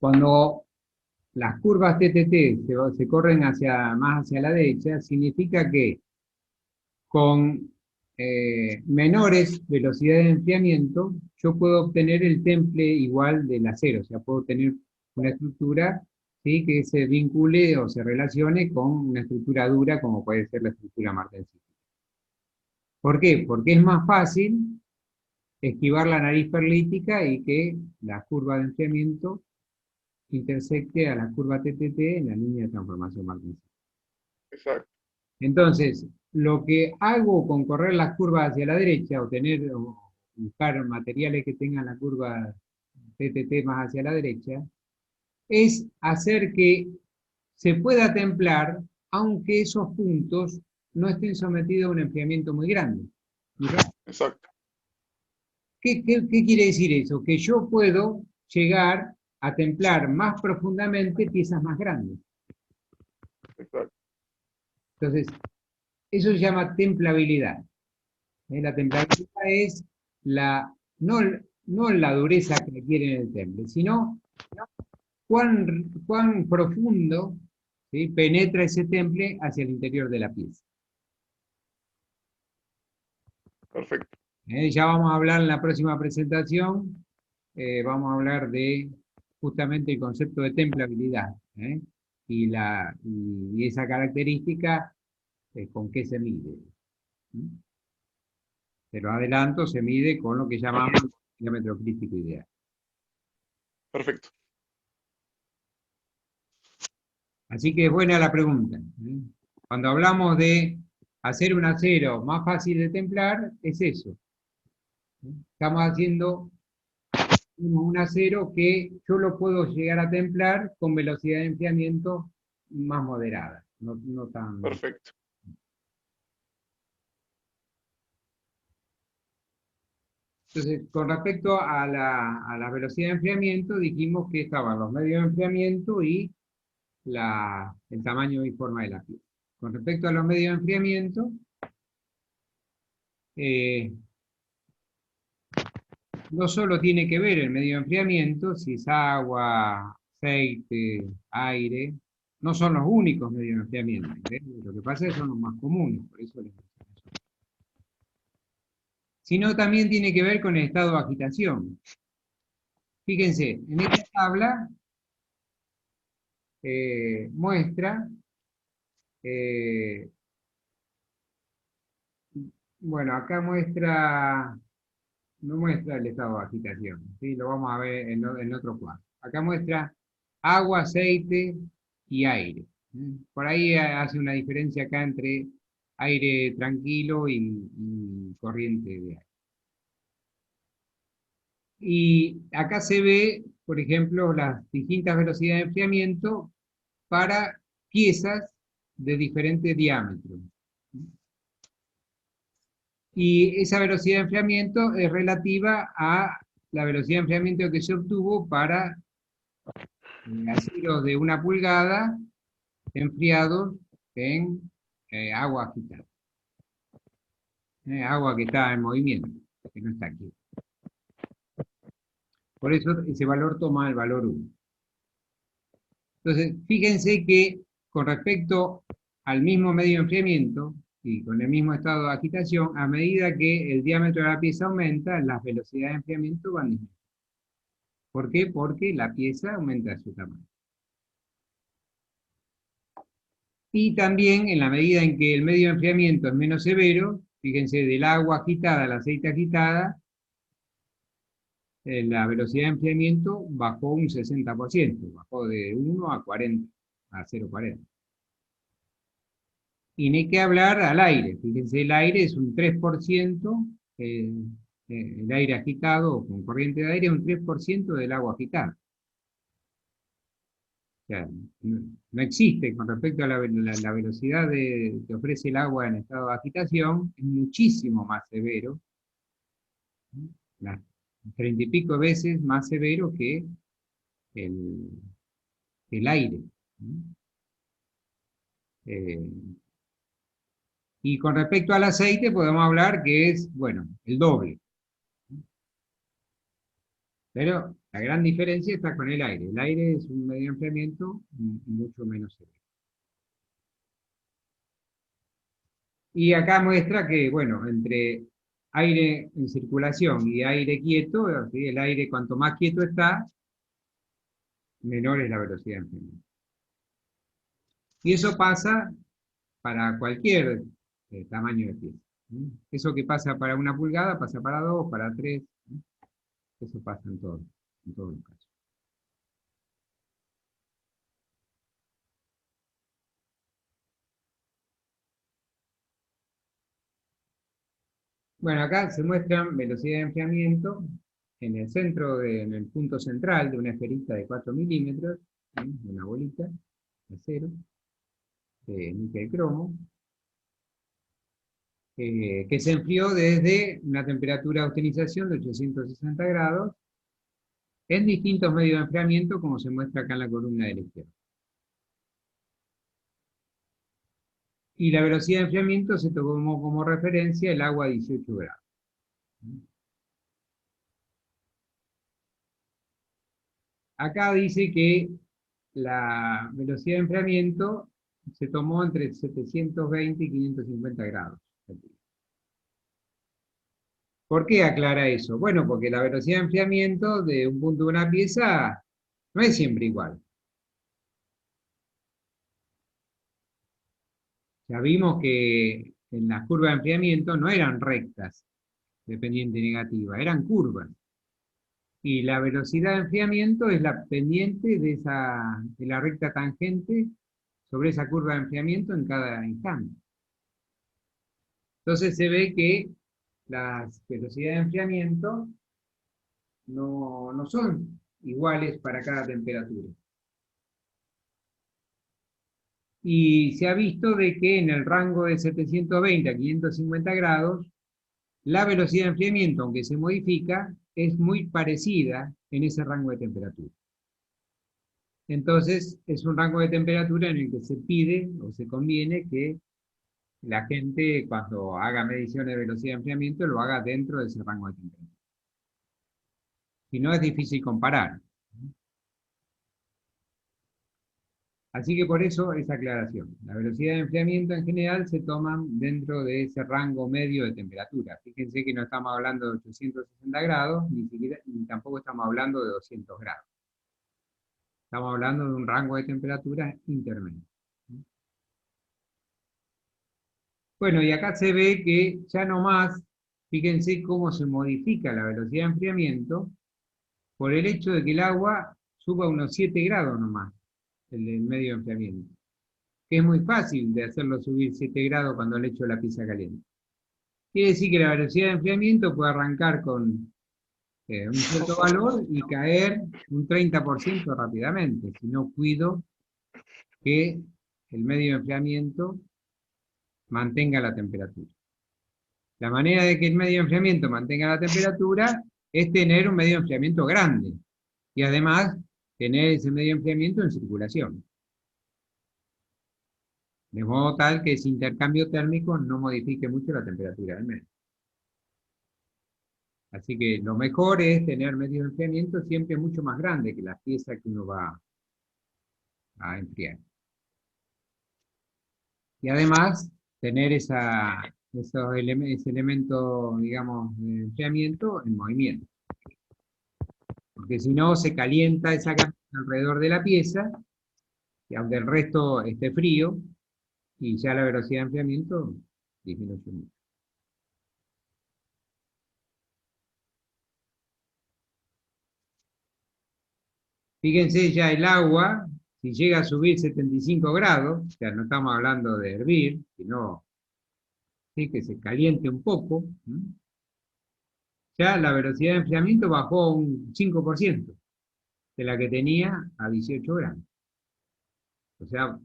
Cuando las curvas TTT se corren más hacia la derecha, significa que con menores velocidades de enfriamiento, yo puedo obtener el temple igual del acero, o sea, puedo tener una estructura, ¿sí?, que se vincule o se relacione con una estructura dura, como puede ser la estructura martensita. ¿Por qué? Porque es más fácil esquivar la nariz perlítica y que la curva de enfriamiento intersecte a la curva TTT en la línea de transformación martensita. Exacto. Entonces, lo que hago con correr las curvas hacia la derecha o buscar materiales que tengan la curva TTT más hacia la derecha, es hacer que se pueda templar, aunque esos puntos no estén sometidos a un enfriamiento muy grande. Exacto. ¿Qué quiere decir eso? Que yo puedo llegar a templar más profundamente piezas más grandes. Exacto. Entonces, eso se llama templabilidad. La templabilidad es no la dureza que requiere en el temple, sino cuán profundo, ¿sí?, penetra ese temple hacia el interior de la pieza. Perfecto. Ya vamos a hablar en la próxima presentación, vamos a hablar de justamente el concepto de templabilidad, y esa característica, con qué se mide. Pero adelanto, se mide con lo que llamamos el diámetro crítico ideal. Perfecto. Así que es buena la pregunta. Cuando hablamos de hacer un acero más fácil de templar es eso. Estamos haciendo un acero que yo lo puedo llegar a templar con velocidad de enfriamiento más moderada, no tan... Perfecto. Entonces, con respecto a la velocidad de enfriamiento, dijimos que estaban los medios de enfriamiento y el tamaño y forma de la pieza. Con respecto a los medios de enfriamiento, no solo tiene que ver el medio de enfriamiento, si es agua, aceite, aire, no son los únicos medios de enfriamiento. ¿Eh? Lo que pasa es que son los más comunes, por eso les menciono eso. Sino también tiene que ver con el estado de agitación. Fíjense, en esta tabla muestra, bueno, acá muestra, no muestra el estado de agitación, ¿sí? Lo vamos a ver en otro cuadro. Acá muestra agua, aceite y aire. Por ahí hace una diferencia acá entre aire tranquilo y corriente de aire. Y acá se ve, por ejemplo, las distintas velocidades de enfriamiento para piezas de diferente diámetro. Y esa velocidad de enfriamiento es relativa a la velocidad de enfriamiento que se obtuvo para aceros de 1 pulgada enfriados en agua agitada. Agua que está en movimiento, que no está aquí. Por eso ese valor toma el valor 1. Entonces, fíjense que con respecto al mismo medio de enfriamiento y con el mismo estado de agitación, a medida que el diámetro de la pieza aumenta, las velocidades de enfriamiento van disminuyendo. ¿Por qué? Porque la pieza aumenta su tamaño. Y también en la medida en que el medio de enfriamiento es menos severo, fíjense, del agua agitada al aceite agitada, la velocidad de enfriamiento bajó un 60%, bajó de 1 a 40, a 0,40. Y ni que hablar al aire, fíjense, el aire es un 3%, el aire agitado con corriente de aire es un 3% del agua agitada. O sea, no existe con respecto a la velocidad que ofrece el agua en estado de agitación, es muchísimo más severo, las 30 y pico veces más severo que el aire. Y con respecto al aceite podemos hablar que es, bueno, el doble. Pero la gran diferencia está con el aire. El aire es un medio de enfriamiento mucho menos severo. Y acá muestra que, bueno, entre aire en circulación y aire quieto, ¿sí? El aire cuanto más quieto está, menor es la velocidad de enfriamiento. Y eso pasa para cualquier tamaño de pieza. Eso que pasa para 1 pulgada, pasa para 2, para 3. Eso pasa en todos los casos. Bueno, acá se muestran velocidad de enfriamiento en el centro, en el punto central de una esferita de 4 milímetros, una bolita de acero, de níquel cromo, que se enfrió desde una temperatura de utilización de 860 grados en distintos medios de enfriamiento, como se muestra acá en la columna de la izquierda. Y la velocidad de enfriamiento se tomó como referencia el agua a 18 grados. Acá dice que la velocidad de enfriamiento se tomó entre 720 y 550 grados. ¿Por qué aclara eso? Bueno, porque la velocidad de enfriamiento de un punto de una pieza no es siempre igual. Ya vimos que en las curvas de enfriamiento no eran rectas de pendiente negativa, eran curvas. Y la velocidad de enfriamiento es la pendiente de la recta tangente sobre esa curva de enfriamiento en cada instante. Entonces se ve que las velocidades de enfriamiento no son iguales para cada temperatura. Y se ha visto de que en el rango de 720 a 550 grados, la velocidad de enfriamiento, aunque se modifica, es muy parecida en ese rango de temperatura. Entonces, es un rango de temperatura en el que se pide o se conviene que la gente, cuando haga mediciones de velocidad de enfriamiento, lo haga dentro de ese rango de temperatura. Si no, es difícil comparar. Así que por eso esa aclaración. La velocidad de enfriamiento en general se toman dentro de ese rango medio de temperatura. Fíjense que no estamos hablando de 860 grados, ni tampoco estamos hablando de 200 grados. Estamos hablando de un rango de temperatura intermedio. Bueno, y acá se ve que ya no más, fíjense cómo se modifica la velocidad de enfriamiento por el hecho de que el agua suba unos 7 grados nomás, el medio de enfriamiento. Que es muy fácil de hacerlo subir 7 grados cuando le echo la pizza caliente. Quiere decir que la velocidad de enfriamiento puede arrancar con un cierto valor y caer un 30% rápidamente, si no cuido que el medio de enfriamiento mantenga la temperatura. La manera de que el medio de enfriamiento mantenga la temperatura es tener un medio de enfriamiento grande y además tener ese medio de enfriamiento en circulación. De modo tal que ese intercambio térmico no modifique mucho la temperatura del medio. Así que lo mejor es tener medios de enfriamiento siempre mucho más grande que la pieza que uno va a enfriar. Y además, tener ese elemento, digamos, de enfriamiento en movimiento. Porque si no, se calienta esa capa alrededor de la pieza, y aunque el resto esté frío, y ya la velocidad de enfriamiento disminuye mucho. Fíjense ya el agua, si llega a subir 75 grados, o sea, no estamos hablando de hervir, sino ¿sí? Que se caliente un poco, ya la velocidad de enfriamiento bajó un 5% de la que tenía a 18 grados. O sea,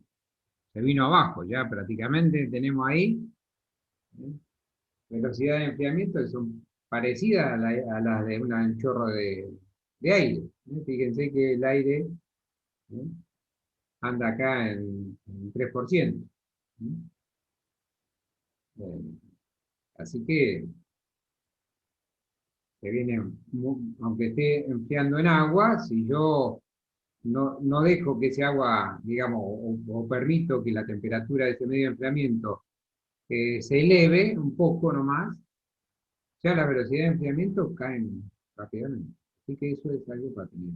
se vino abajo, ya prácticamente tenemos ahí ¿eh? Velocidad de enfriamiento que son parecidas a las de un chorro de aire. Fíjense que el aire ¿eh? anda acá en 3%. Eh, Así que viene, aunque esté enfriando en agua, si yo no dejo que ese agua, digamos, o permito que la temperatura de ese medio de enfriamiento se eleve un poco nomás, ya la velocidad de enfriamiento cae rápidamente. Así que eso es algo para tener.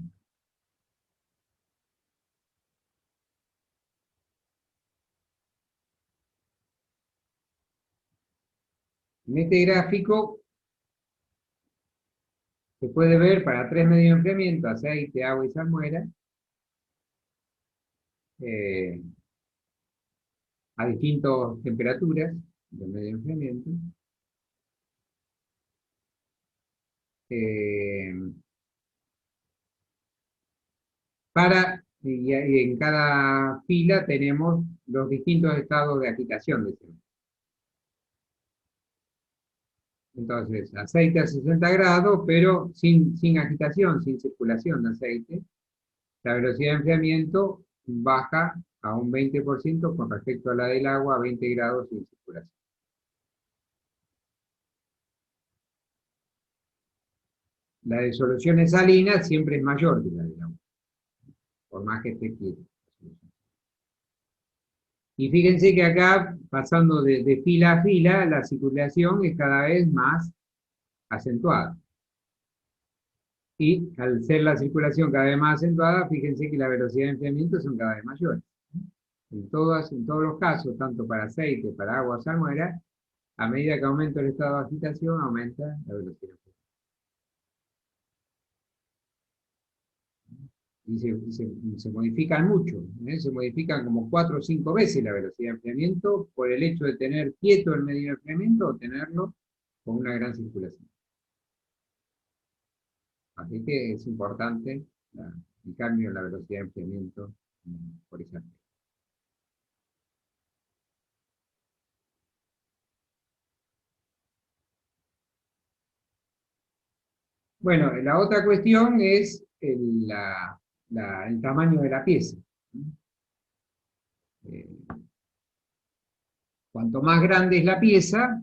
En este gráfico se puede ver para tres medios de enfriamiento, aceite, agua y salmuera, eh, a distintas temperaturas de medio de enfriamiento. Eh, y en cada fila tenemos los distintos estados de agitación de ese medio. Entonces, aceite a 60 grados, pero sin agitación, sin circulación de aceite. La velocidad de enfriamiento baja a un 20% con respecto a la del agua a 20 grados sin circulación. La de soluciones salinas siempre es mayor que la del agua, por más que esté quieta. Y fíjense que acá, pasando de fila a fila, la circulación es cada vez más acentuada. Y al ser la circulación cada vez más acentuada, fíjense que la velocidad de enfriamiento son cada vez mayores. En todos los casos, tanto para aceite, para agua, salmuera, a medida que aumenta el estado de agitación, aumenta la velocidad. se modifican mucho, se modifican como 4 o 5 veces la velocidad de enfriamiento por el hecho de tener quieto el medio de enfriamiento o tenerlo con una gran circulación. Así que es importante el cambio en la velocidad de enfriamiento por esa vía. Bueno, la otra cuestión es el tamaño de la pieza. Eh, Cuanto más grande es la pieza,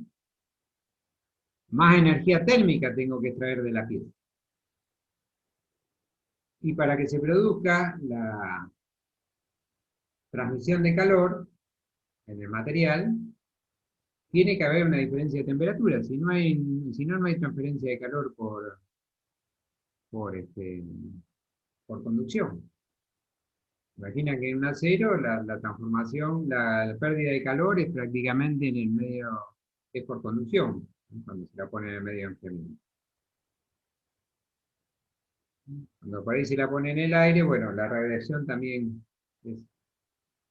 más energía térmica tengo que extraer de la pieza. Y para que se produzca la transmisión de calor en el material, tiene que haber una diferencia de temperatura. Si no, no hay transferencia de calor por conducción. Imagina que en un acero la transformación, la pérdida de calor es prácticamente en el medio, es por conducción, ¿no? Cuando se la pone en el medio de enfriamiento. Cuando por ahí se la pone en el aire, bueno, la radiación también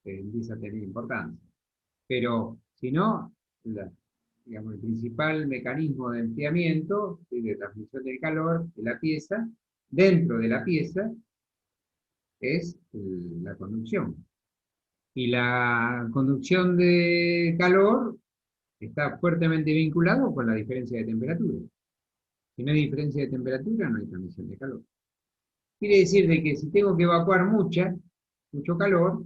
empieza a tener importancia. Pero si no, digamos, el principal mecanismo de enfriamiento y de transmisión del calor de la pieza, dentro de la pieza, es la conducción. Y la conducción de calor está fuertemente vinculado con la diferencia de temperatura. Si no hay diferencia de temperatura, no hay transmisión de calor. Quiere decir de que si tengo que evacuar mucho calor,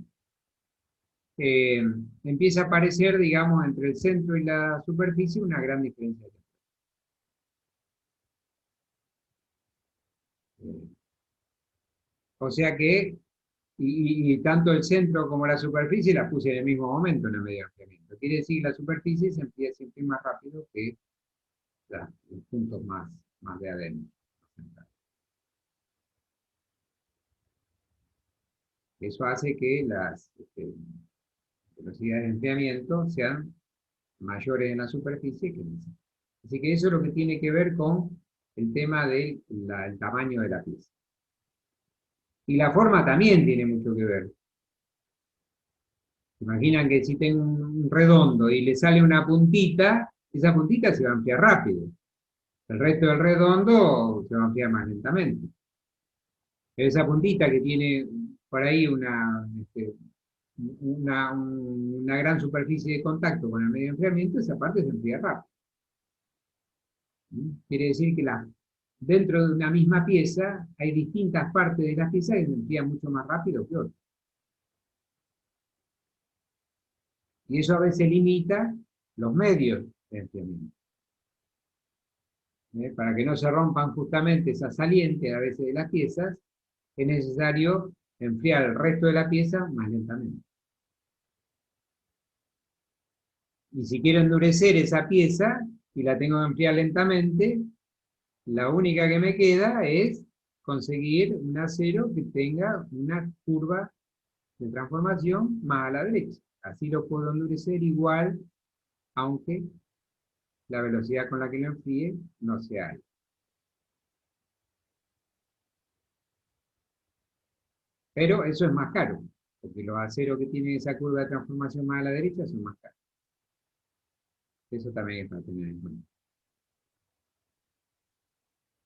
empieza a aparecer, digamos, entre el centro y la superficie una gran diferencia de temperatura. O sea que, y tanto el centro como la superficie las puse en el mismo momento en el medio de enfriamiento. Quiere decir que la superficie se enfría siempre más rápido que los puntos más de adentro. Eso hace que las velocidades de enfriamiento sean mayores en la superficie que en el centro. Así que eso es lo que tiene que ver con el tema del tamaño de la pieza. Y la forma también tiene mucho que ver. Imaginan que si tengo un redondo y le sale una puntita, esa puntita se va a enfriar rápido. El resto del redondo se va a enfriar más lentamente. Pero esa puntita que tiene por ahí una gran superficie de contacto con el medio de enfriamiento, esa parte se enfría rápido. Quiere decir que dentro de una misma pieza hay distintas partes de la pieza que se enfrían mucho más rápido que otras. Y eso a veces limita los medios de enfriamiento. Para que no se rompan justamente esas salientes a veces de las piezas, es necesario enfriar el resto de la pieza más lentamente. Y si quiero endurecer esa pieza y la tengo que enfriar lentamente, la única que me queda es conseguir un acero que tenga una curva de transformación más a la derecha. Así lo puedo endurecer igual, aunque la velocidad con la que lo enfríe no sea alta. Pero eso es más caro, porque los aceros que tienen esa curva de transformación más a la derecha son más caros. Eso también es para tener en cuenta.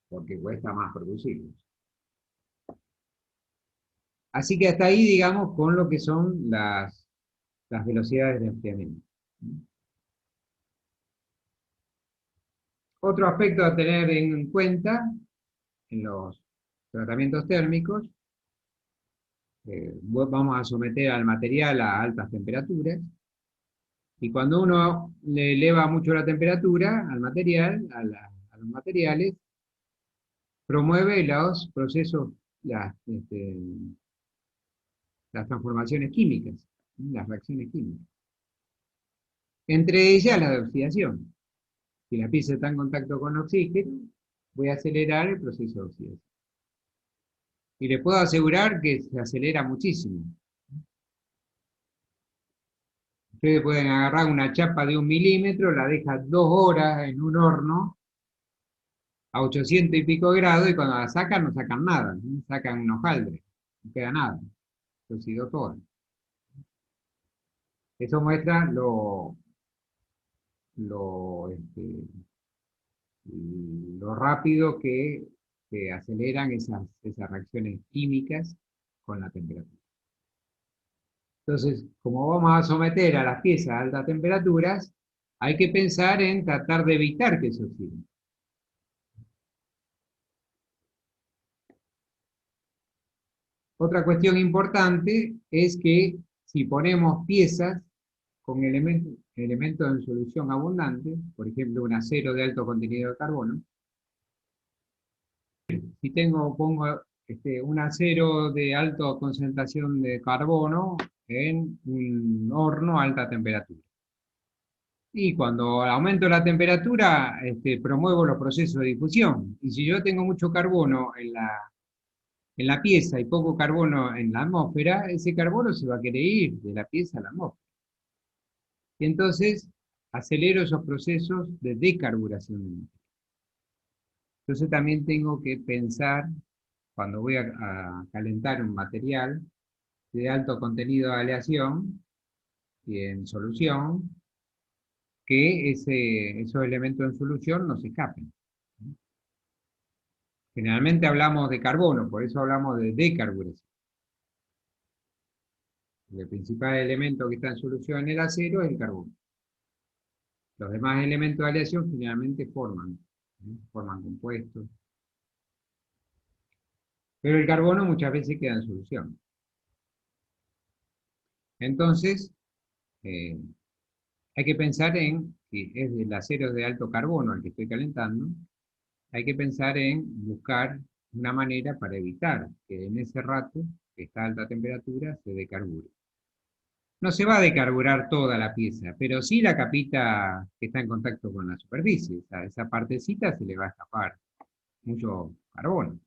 Porque cuesta más producirlos. Así que hasta ahí, digamos, con lo que son las velocidades de enfriamiento. Otro aspecto a tener en cuenta en los tratamientos térmicos, vamos a someter al material a altas temperaturas, y cuando uno le eleva mucho la temperatura al material, a los materiales, promueve los procesos, las transformaciones químicas, las reacciones químicas. Entre ellas la de oxidación. Si la pieza está en contacto con oxígeno, voy a acelerar el proceso de oxidación. Y le puedo asegurar que se acelera muchísimo. Ustedes pueden agarrar una chapa de 1 milímetro, la dejan 2 horas en un horno a 800 y pico grados, y cuando la sacan no sacan nada, sacan un hojaldre. no queda nada, se oxidó todo. Eso muestra lo, este, lo rápido que aceleran esas reacciones químicas con la temperatura. Entonces, como vamos a someter a las piezas a altas temperaturas, hay que pensar en tratar de evitar que se oxiden. Otra cuestión importante es que si ponemos piezas con elementos en solución abundante, por ejemplo un acero de alto contenido de carbono, si pongo un acero de alta concentración de carbono en un horno a alta temperatura. Y cuando aumento la temperatura, promuevo los procesos de difusión. Y si yo tengo mucho carbono en la pieza y poco carbono en la atmósfera, ese carbono se va a querer ir de la pieza a la atmósfera. Y entonces acelero esos procesos de decarburación. Entonces también tengo que pensar, cuando voy a calentar un material de alto contenido de aleación y en solución, que esos elementos en solución no se escapen. Generalmente hablamos de carbono, por eso hablamos de decarburación. El principal elemento que está en solución en el acero es el carbono. Los demás elementos de aleación generalmente forman compuestos. Pero el carbono muchas veces queda en solución. Entonces, hay que pensar si es del acero de alto carbono al que estoy calentando, hay que pensar en buscar una manera para evitar que en ese rato, que está a alta temperatura, se decarbure. No se va a decarburar toda la pieza, pero sí la capita que está en contacto con la superficie. A esa partecita se le va a escapar mucho carbono.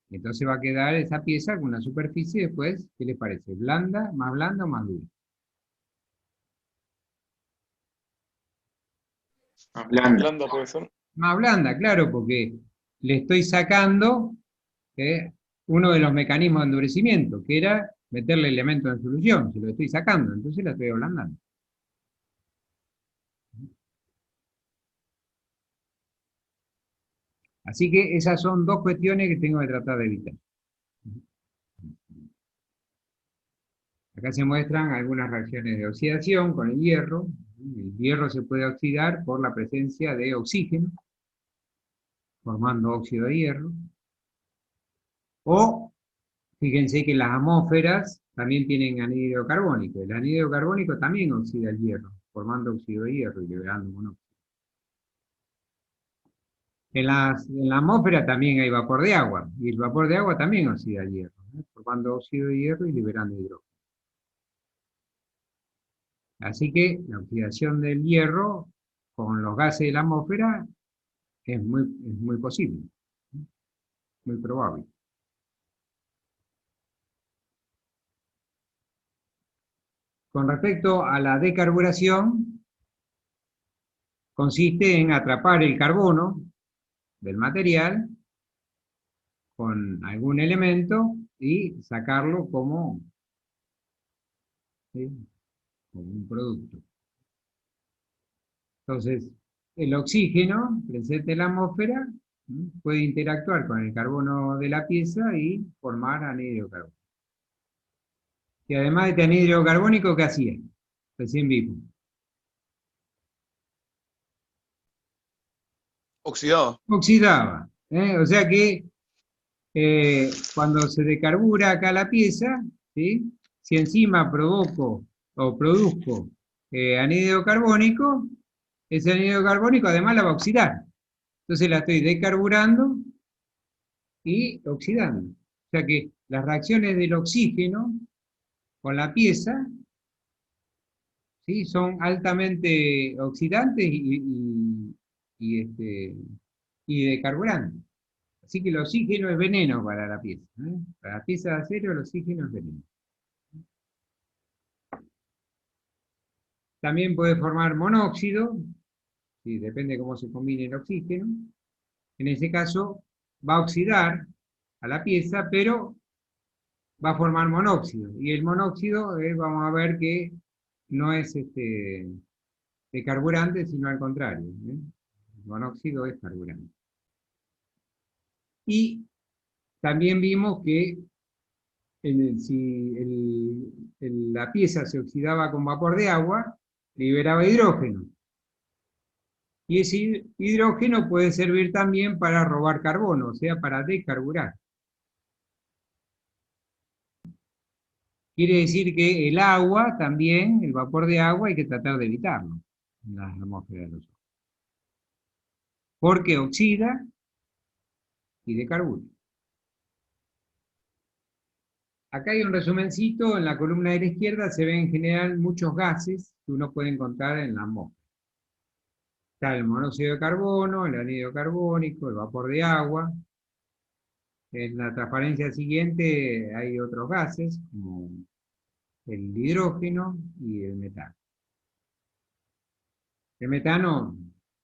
Entonces va a quedar esa pieza con una superficie después, ¿qué les parece? ¿Blanda o más dura? Blanda. Blanda puede ser. Más blanda, claro, porque le estoy sacando uno de los mecanismos de endurecimiento, que era meterle elementos en solución, se lo estoy sacando, entonces la estoy ablandando. Así que esas son dos cuestiones que tengo que tratar de evitar. Acá se muestran algunas reacciones de oxidación con el hierro. El hierro se puede oxidar por la presencia de oxígeno, formando óxido de hierro. O, fíjense que las atmósferas también tienen anhídrido carbónico. El anhídrido carbónico también oxida el hierro, formando óxido de hierro y liberando monóxido. En la atmósfera también hay vapor de agua, y el vapor de agua también oxida el hierro, formando óxido de hierro y liberando hidrógeno. Así que la oxidación del hierro con los gases de la atmósfera es muy posible, muy probable. Con respecto a la decarburación, consiste en atrapar el carbono del material con algún elemento y sacarlo como, ¿sí?, como un producto. Entonces, el oxígeno presente en la atmósfera puede interactuar con el carbono de la pieza y formar anhídrido carbónico. Y además de este anhídrido carbónico, ¿qué hacía? Recién vimos. Oxidado. Oxidaba. O sea que cuando se decarbura acá la pieza, ¿sí?, si encima provoco o produzco anhídrido carbónico, ese anhídrido carbónico además la va a oxidar. Entonces la estoy decarburando y oxidando. O sea que las reacciones del oxígeno con la pieza, ¿sí?, son altamente oxidantes y decarburantes. Así que el oxígeno es veneno para la pieza. Para la pieza de acero el oxígeno es veneno. También puede formar monóxido, ¿sí?, depende de cómo se combine el oxígeno. En ese caso va a oxidar a la pieza, pero va a formar monóxido. Y el monóxido, vamos a ver que no es de carburante, sino al contrario. El monóxido es carburante. Y también vimos que si la pieza se oxidaba con vapor de agua, liberaba hidrógeno. Y ese hidrógeno puede servir también para robar carbono, o sea, para descarburar. Quiere decir que el agua también, el vapor de agua, hay que tratar de evitarlo en la atmósfera de los ojos. Porque oxida y decarbura. Acá hay un resumencito, en la columna de la izquierda se ven en general muchos gases que uno puede encontrar en la atmósfera. Está el monóxido de carbono, el anhídrido carbónico, el vapor de agua. En la transparencia siguiente hay otros gases, como el hidrógeno y el metano. El metano,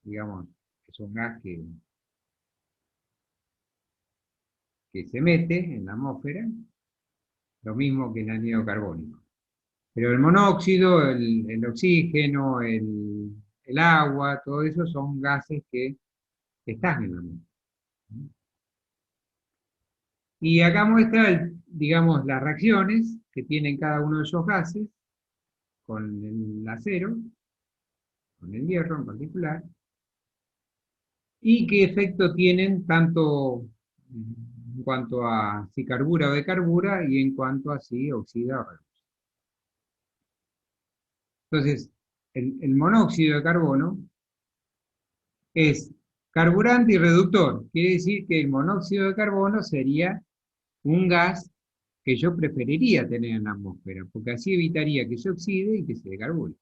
digamos, es un gas que se mete en la atmósfera, lo mismo que el anhídrido carbónico. Pero el monóxido, el oxígeno, el agua, todo eso son gases que están en la atmósfera. Y acá muestra, digamos, las reacciones que tienen cada uno de esos gases con el acero, con el hierro en particular, y qué efecto tienen tanto en cuanto a si carbura o decarbura y en cuanto a si oxida o reduce. Entonces, el monóxido de carbono es carburante y reductor. Quiere decir que el monóxido de carbono sería un gas que yo preferiría tener en la atmósfera, porque así evitaría que se oxide y que se decarbure.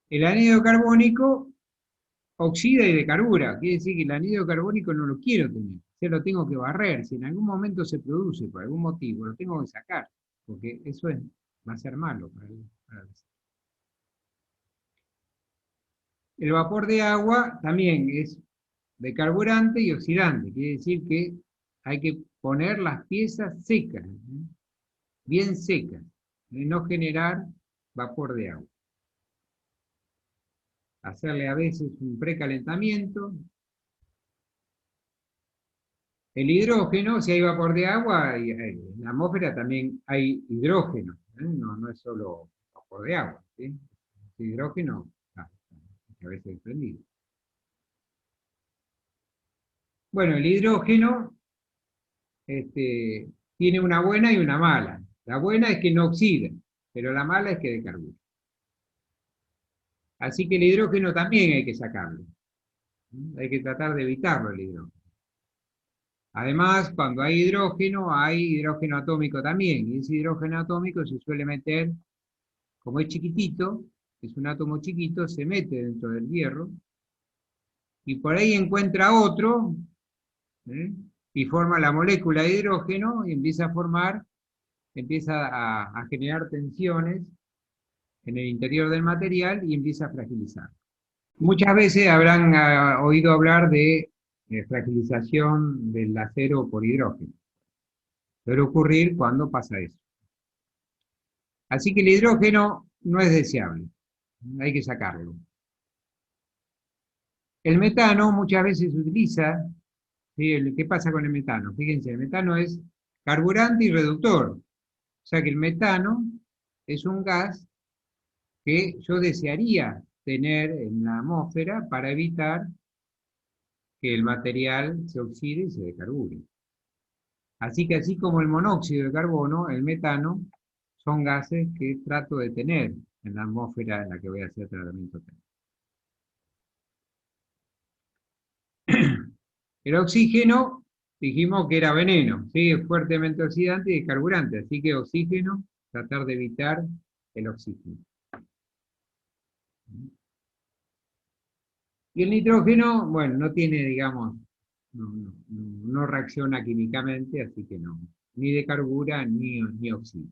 El anhídrido carbónico oxida y decarbura, quiere decir que el anhídrido carbónico no lo quiero tener, se lo tengo que barrer, si en algún momento se produce por algún motivo, lo tengo que sacar, porque eso va a ser malo para el. El vapor de agua también es decarburante y oxidante, quiere decir que hay que poner las piezas secas, bien secas, y no generar vapor de agua. Hacerle a veces un precalentamiento. El hidrógeno, si hay vapor de agua, en la atmósfera también hay hidrógeno, no es solo vapor de agua. ¿Sí? El hidrógeno a veces es prendido. Bueno, el hidrógeno tiene una buena y una mala. La buena es que no oxida, pero la mala es que decarbura. Así que el hidrógeno también hay que sacarlo. Hay que tratar de evitarlo el hidrógeno. Además, cuando hay hidrógeno atómico también, y ese hidrógeno atómico se suele meter, como es chiquitito, es un átomo chiquito, se mete dentro del hierro, y por ahí encuentra otro, ¿eh? Y forma la molécula de hidrógeno, y empieza a generar tensiones en el interior del material, y empieza a fragilizar. Muchas veces habrán oído hablar de fragilización del acero por hidrógeno. Suele ocurrir cuando pasa eso. Así que el hidrógeno no es deseable, hay que sacarlo. El metano muchas veces se utiliza, ¿sí? ¿Qué pasa con el metano? Fíjense, el metano es carburante y reductor. O sea que el metano es un gas que yo desearía tener en la atmósfera para evitar que el material se oxide y se decarbure. Así que así como el monóxido de carbono, el metano son gases que trato de tener en la atmósfera en la que voy a hacer tratamiento térmico. El oxígeno, dijimos que era veneno, ¿sí? Es fuertemente oxidante y descarburante, así que oxígeno, tratar de evitar el oxígeno. Y el nitrógeno, bueno, no tiene, digamos, no reacciona químicamente, así que no, ni decarbura ni oxida.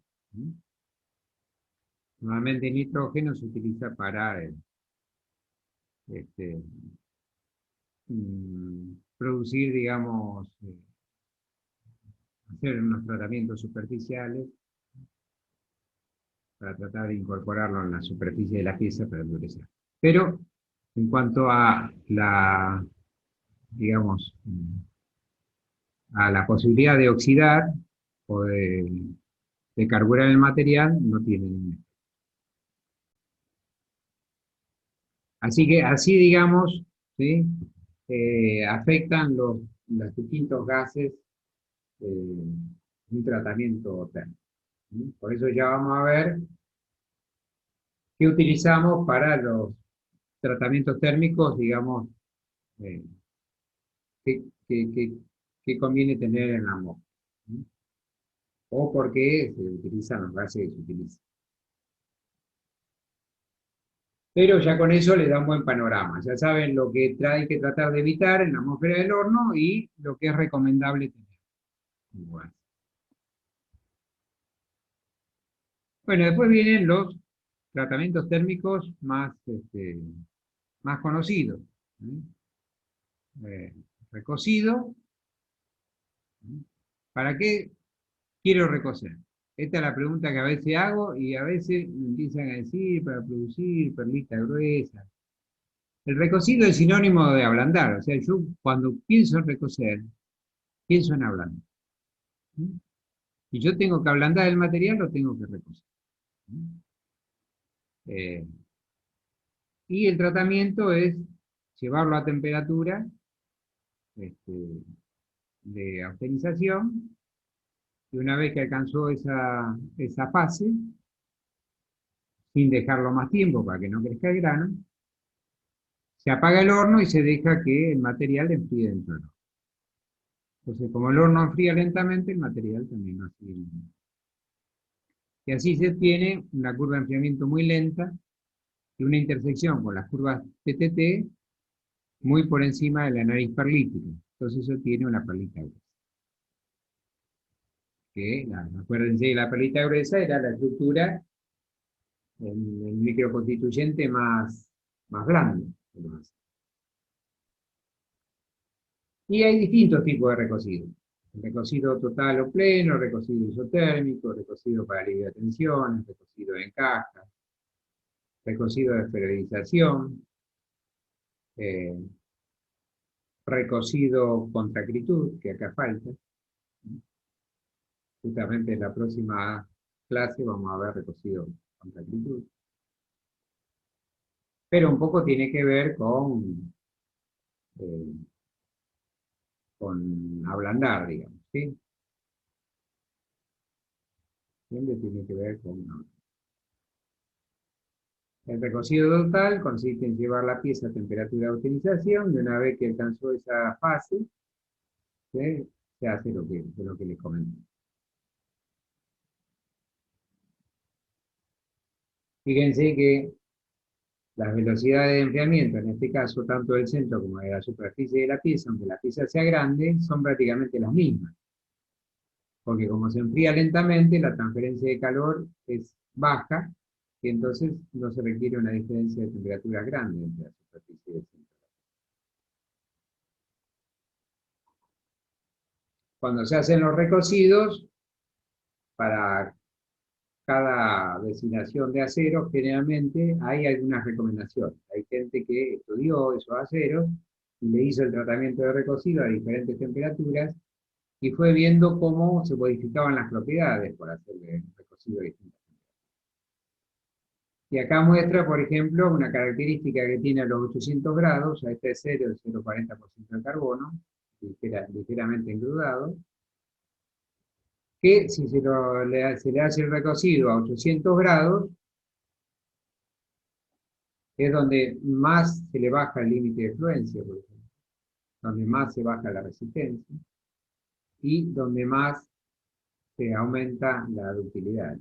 Normalmente el nitrógeno se utiliza para este, producir, digamos, hacer unos tratamientos superficiales para tratar de incorporarlo en la superficie de la pieza para endurecer. Pero en cuanto a la, digamos, a la posibilidad de oxidar o de carburar el material, no tiene ningún. Así que así, digamos, ¿sí? Afectan los distintos gases un tratamiento térmico. ¿Sí? Por eso ya vamos a ver qué utilizamos para los tratamientos térmicos, digamos, eh, qué, qué conviene tener en la MOC. ¿Sí? O por qué se utilizan los gases que se utilizan. Pero ya con eso les da un buen panorama. Ya saben lo que hay que tratar de evitar en la atmósfera del horno y lo que es recomendable tener. Bueno, después vienen los tratamientos térmicos más, más conocidos. ¿Sí? Recocido. ¿Para qué quiero recocer? Esta es la pregunta que a veces hago y a veces me empiezan a decir para producir perlita gruesa. El recocido es sinónimo de ablandar, o sea, yo cuando pienso en recocer, pienso en ablandar. ¿Sí? Si yo tengo que ablandar el material, lo tengo que recocer. ¿Sí? Eh, y el tratamiento es llevarlo a temperatura este, de austerización, y una vez que alcanzó esa fase, sin dejarlo más tiempo para que no crezca el grano, se apaga el horno y se deja que el material enfríe dentro del horno. Entonces, como el horno enfría lentamente, el material también va a enfriar lentamente. Y así se tiene una curva de enfriamiento muy lenta y una intersección con las curvas TTT muy por encima de la nariz perlítica. Entonces eso tiene una perlita gruesa. Acuérdense que la perlita gruesa era la estructura, el microconstituyente más blando. Y hay distintos tipos de recocido. Recocido total o pleno, recocido isotérmico, recocido para alivio de tensiones, recocido en caja, recocido de esterilización, eh, recocido contra acritud, que acá falta. Justamente en la próxima clase vamos a ver recocido contra acritud. Pero un poco tiene que ver eh, con ablandar, digamos, ¿sí? Siempre tiene que ver con ablandar. El recocido total consiste en llevar la pieza a temperatura de utilización y una vez que alcanzó esa fase, ¿sí? Se hace lo que les comenté. Fíjense que las velocidades de enfriamiento, en este caso tanto del centro como de la superficie de la pieza, aunque la pieza sea grande, son prácticamente las mismas. Porque como se enfría lentamente, la transferencia de calor es baja, y entonces no se requiere una diferencia de temperaturas grande entre la superficie y el centro. Cuando se hacen los recocidos, para cada destinación de acero, generalmente hay algunas recomendaciones. Hay gente que estudió esos aceros y le hizo el tratamiento de recocido a diferentes temperaturas y fue viendo cómo se modificaban las propiedades por hacerle recocido a distintas temperaturas. Y acá muestra, por ejemplo, una característica que tiene a los 800 grados, a este acero, el 0,40% de carbono, ligeramente engrudado, que si se le hace el recocido a 800 grados, es donde más se le baja el límite de fluencia, por ejemplo, donde más se baja la resistencia y donde más se aumenta la ductilidad.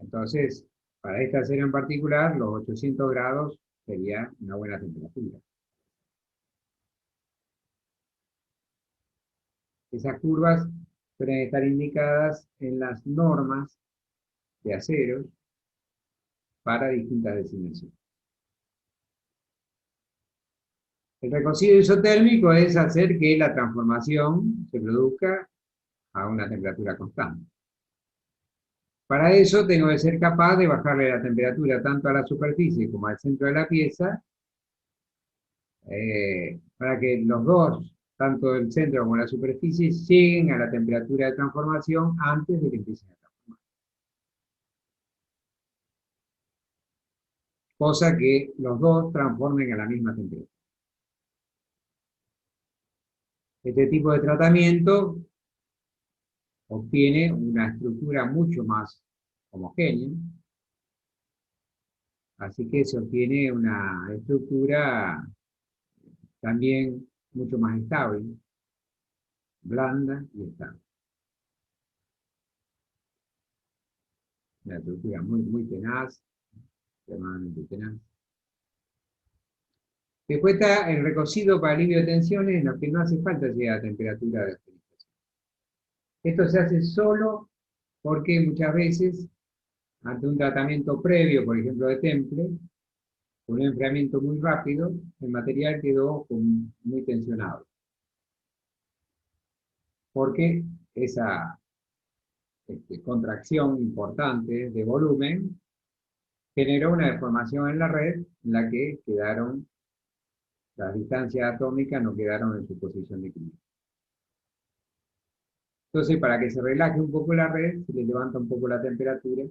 Entonces, para este acero en particular, los 800 grados sería una buena temperatura. Esas curvas suelen estar indicadas en las normas de aceros para distintas designaciones. El recocido isotérmico es hacer que la transformación se produzca a una temperatura constante. Para eso tengo que ser capaz de bajarle la temperatura tanto a la superficie como al centro de la pieza, para que los dos, tanto el centro como la superficie, lleguen a la temperatura de transformación antes de que empiecen a transformar. Cosa que los dos transformen a la misma temperatura. Este tipo de tratamiento obtiene una estructura mucho más homogénea, así que se obtiene una estructura también mucho más estable, blanda y estable. Una estructura muy tenaz, extremadamente tenaz. Después está el recocido para alivio de tensiones, en lo que no hace falta llegar a temperatura de esterilización. Esto se hace solo porque muchas veces, ante un tratamiento previo, por ejemplo de temple, con un enfriamiento muy rápido, el material quedó muy tensionado. Porque esa contracción importante de volumen generó una deformación en la red en la que quedaron, las distancias atómicas no quedaron en su posición de equilibrio. Entonces, para que se relaje un poco la red, se le levanta un poco la temperatura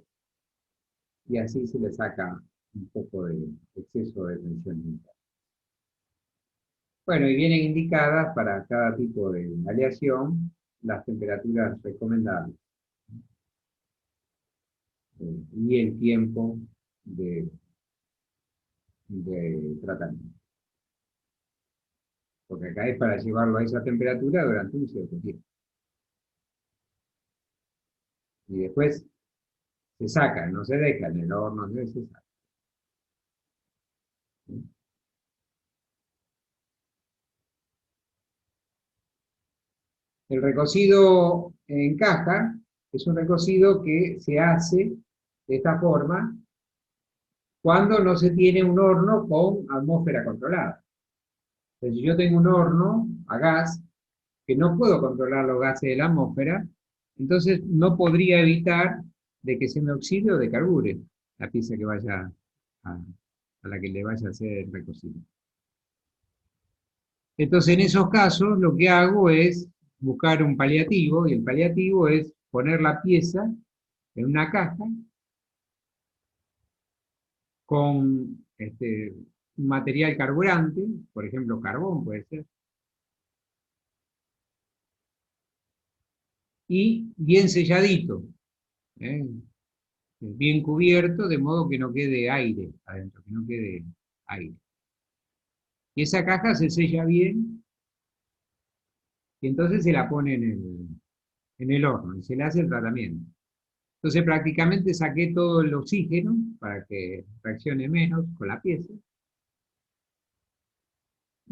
y así se le saca un poco de exceso de tensión interna. Bueno, y vienen indicadas para cada tipo de aleación las temperaturas recomendables y el tiempo de tratamiento. Porque acá es para llevarlo a esa temperatura durante un cierto tiempo. Y después se saca, no se deja en el horno, se saca. El recocido en caja es un recocido que se hace de esta forma cuando no se tiene un horno con atmósfera controlada. Entonces, si yo tengo un horno a gas, que no puedo controlar los gases de la atmósfera, entonces no podría evitar de que se me oxide o decarbure la pieza que vaya a la que le vaya a hacer el recocido. Entonces, en esos casos, lo que hago es buscar un paliativo, y el paliativo es poner la pieza en una caja con un material carburante, por ejemplo, carbón puede ser, y bien selladito, ¿eh? Bien cubierto, de modo que no quede aire adentro, que no quede aire. Y esa caja se sella bien, y entonces se la pone en el horno, y se le hace el tratamiento. Entonces prácticamente saqué todo el oxígeno para que reaccione menos con la pieza.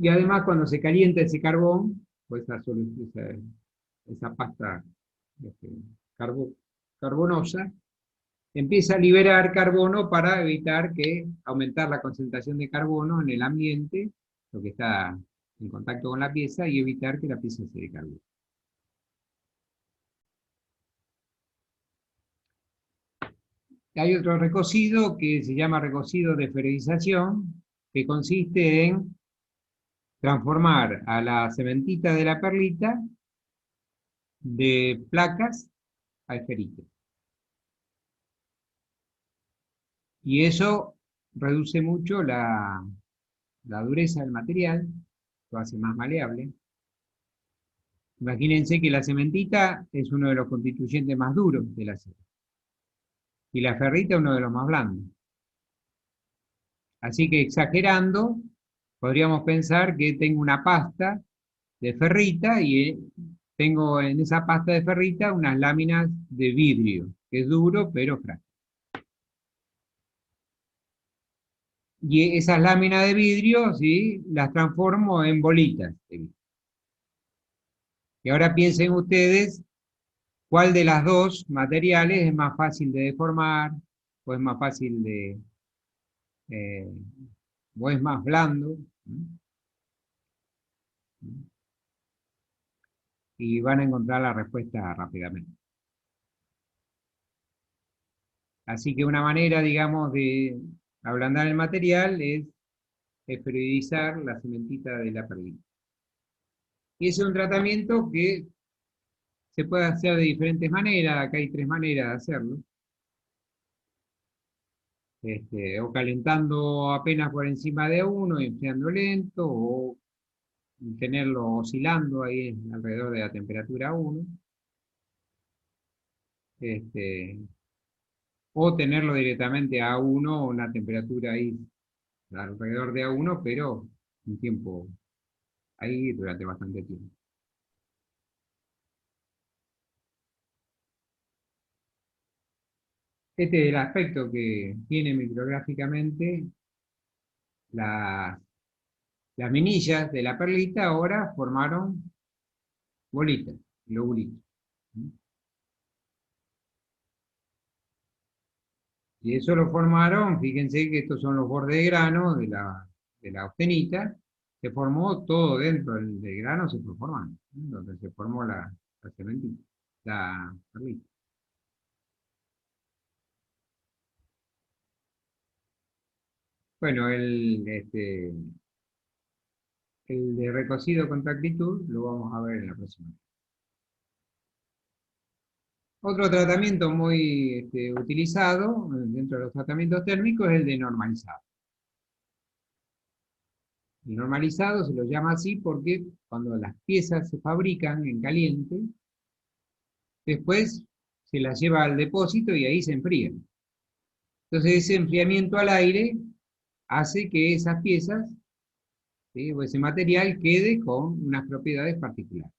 Y además cuando se calienta ese carbón, pues esa pasta este, carbo, carbonosa, empieza a liberar carbono para evitar que aumentar la concentración de carbono en el ambiente, lo que está en contacto con la pieza, y evitar que la pieza se decarbure. Hay otro recocido que se llama recocido de esferización, que consiste en transformar a la cementita de la perlita de placas a esferitas. Y eso reduce mucho la dureza del material, lo hace más maleable. Imagínense que la cementita es uno de los constituyentes más duros del acero. Y la ferrita es uno de los más blandos. Así que exagerando, podríamos pensar que tengo una pasta de ferrita y tengo en esa pasta de ferrita unas láminas de vidrio, que es duro pero frágil. Y esas láminas de vidrio, ¿sí?, las transformo en bolitas de vidrio. Y ahora piensen ustedes cuál de las dos materiales es más fácil de deformar, o es más fácil o es más blando. Y van a encontrar la respuesta rápidamente. Así que una manera, digamos, de ablandar el material es periodizar la cementita de la perlita. Y ese es un tratamiento que se puede hacer de diferentes maneras. Acá hay 3 maneras de hacerlo. O calentando apenas por encima de uno, enfriando lento, o tenerlo oscilando ahí alrededor de la temperatura 1. O tenerlo directamente a 1, una temperatura ahí alrededor de A1, pero un tiempo ahí durante bastante tiempo. Este es el aspecto que tiene micrográficamente las, las minillas de la perlita, ahora formaron bolitas, globulitos. Y eso lo formaron, fíjense que estos son los bordes de grano de la austenita, se formó todo dentro del grano, se fue formando, donde se formó la cementita, la perlita. Bueno, el de recocido con actitud lo vamos a ver en la próxima. Otro tratamiento muy utilizado dentro de los tratamientos térmicos es el de normalizado. El normalizado se lo llama así porque cuando las piezas se fabrican en caliente, después se las lleva al depósito y ahí se enfrían. Entonces ese enfriamiento al aire hace que esas piezas, ¿sí?, o ese material quede con unas propiedades particulares.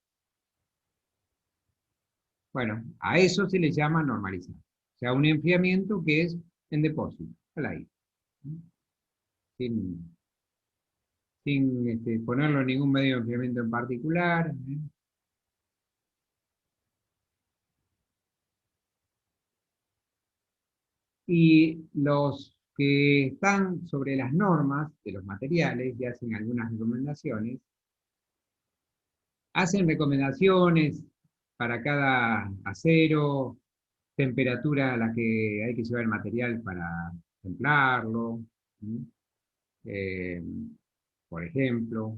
Bueno, a eso se le llama normalizado. O sea, un enfriamiento que es en depósito, al aire, sin, sin ponerlo en ningún medio de enfriamiento en particular. Y los que están sobre las normas de los materiales y hacen recomendaciones para cada acero, temperatura a la que hay que llevar el material para templarlo, ¿sí? Eh, por ejemplo,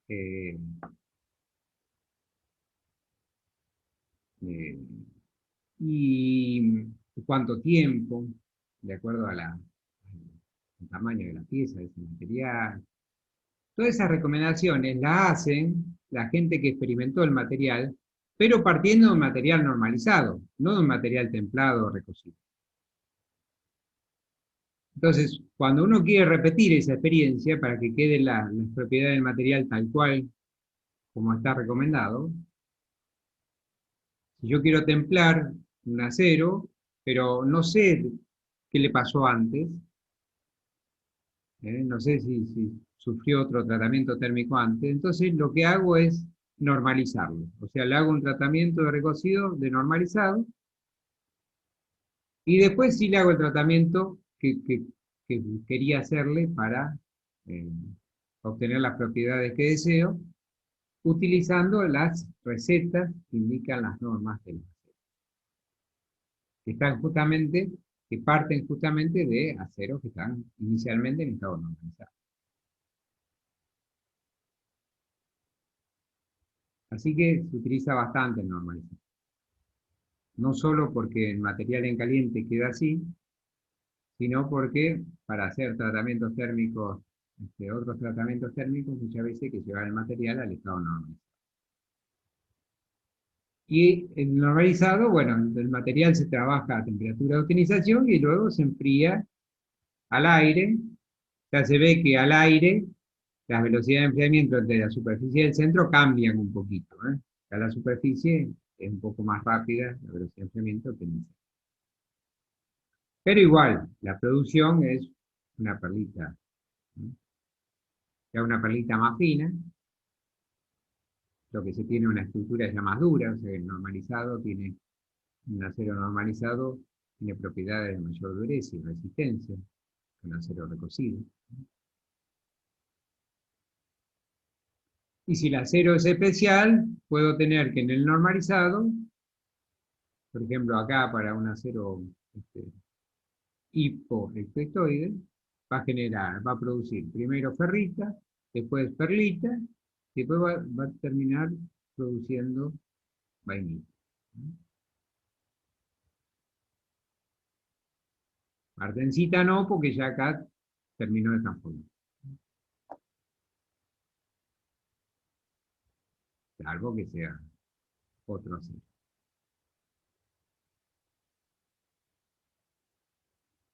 eh, eh, y cuánto tiempo, de acuerdo al tamaño de la pieza, de ese material. Todas esas recomendaciones las hacen la gente que experimentó el material, pero partiendo de un material normalizado, no de un material templado o recocido. Entonces, cuando uno quiere repetir esa experiencia para que quede las propiedades del material tal cual como está recomendado, si yo quiero templar un acero, pero no sé qué le pasó antes, no sé si sufrió otro tratamiento térmico antes, entonces lo que hago es normalizarlo. O sea, le hago un tratamiento de recocido de normalizado y después sí le hago el tratamiento que quería hacerle para eh, obtener las propiedades que deseo, utilizando las recetas que indican las normas del acero, que están justamente, que parten justamente de aceros que están inicialmente en estado normalizado. Así que se utiliza bastante el normalizado. No solo porque el material en caliente queda así, sino porque para hacer tratamientos térmicos, otros tratamientos térmicos, muchas veces hay que llevar el material al estado normalizado. Y el normalizado, bueno, el material se trabaja a temperatura de utilización y luego se enfría al aire. Ya se ve que al aire las velocidades de enfriamiento entre la superficie y el centro cambian un poquito. Ya la superficie es un poco más rápida, la velocidad de enfriamiento, que en el centro. Pero igual, la producción es una perlita, ¿no? Ya una perlita más fina, lo que se tiene una estructura ya más dura, o sea, el normalizado tiene, un acero normalizado tiene propiedades de mayor dureza y resistencia que un acero recocido. Y si el acero es especial, puedo tener que en el normalizado, por ejemplo acá para un acero hipoectoide, va a producir primero ferrita, después perlita, y después va a terminar produciendo vainilla. Martensita no, porque ya acá terminó de transformar. Salvo que sea otro acero.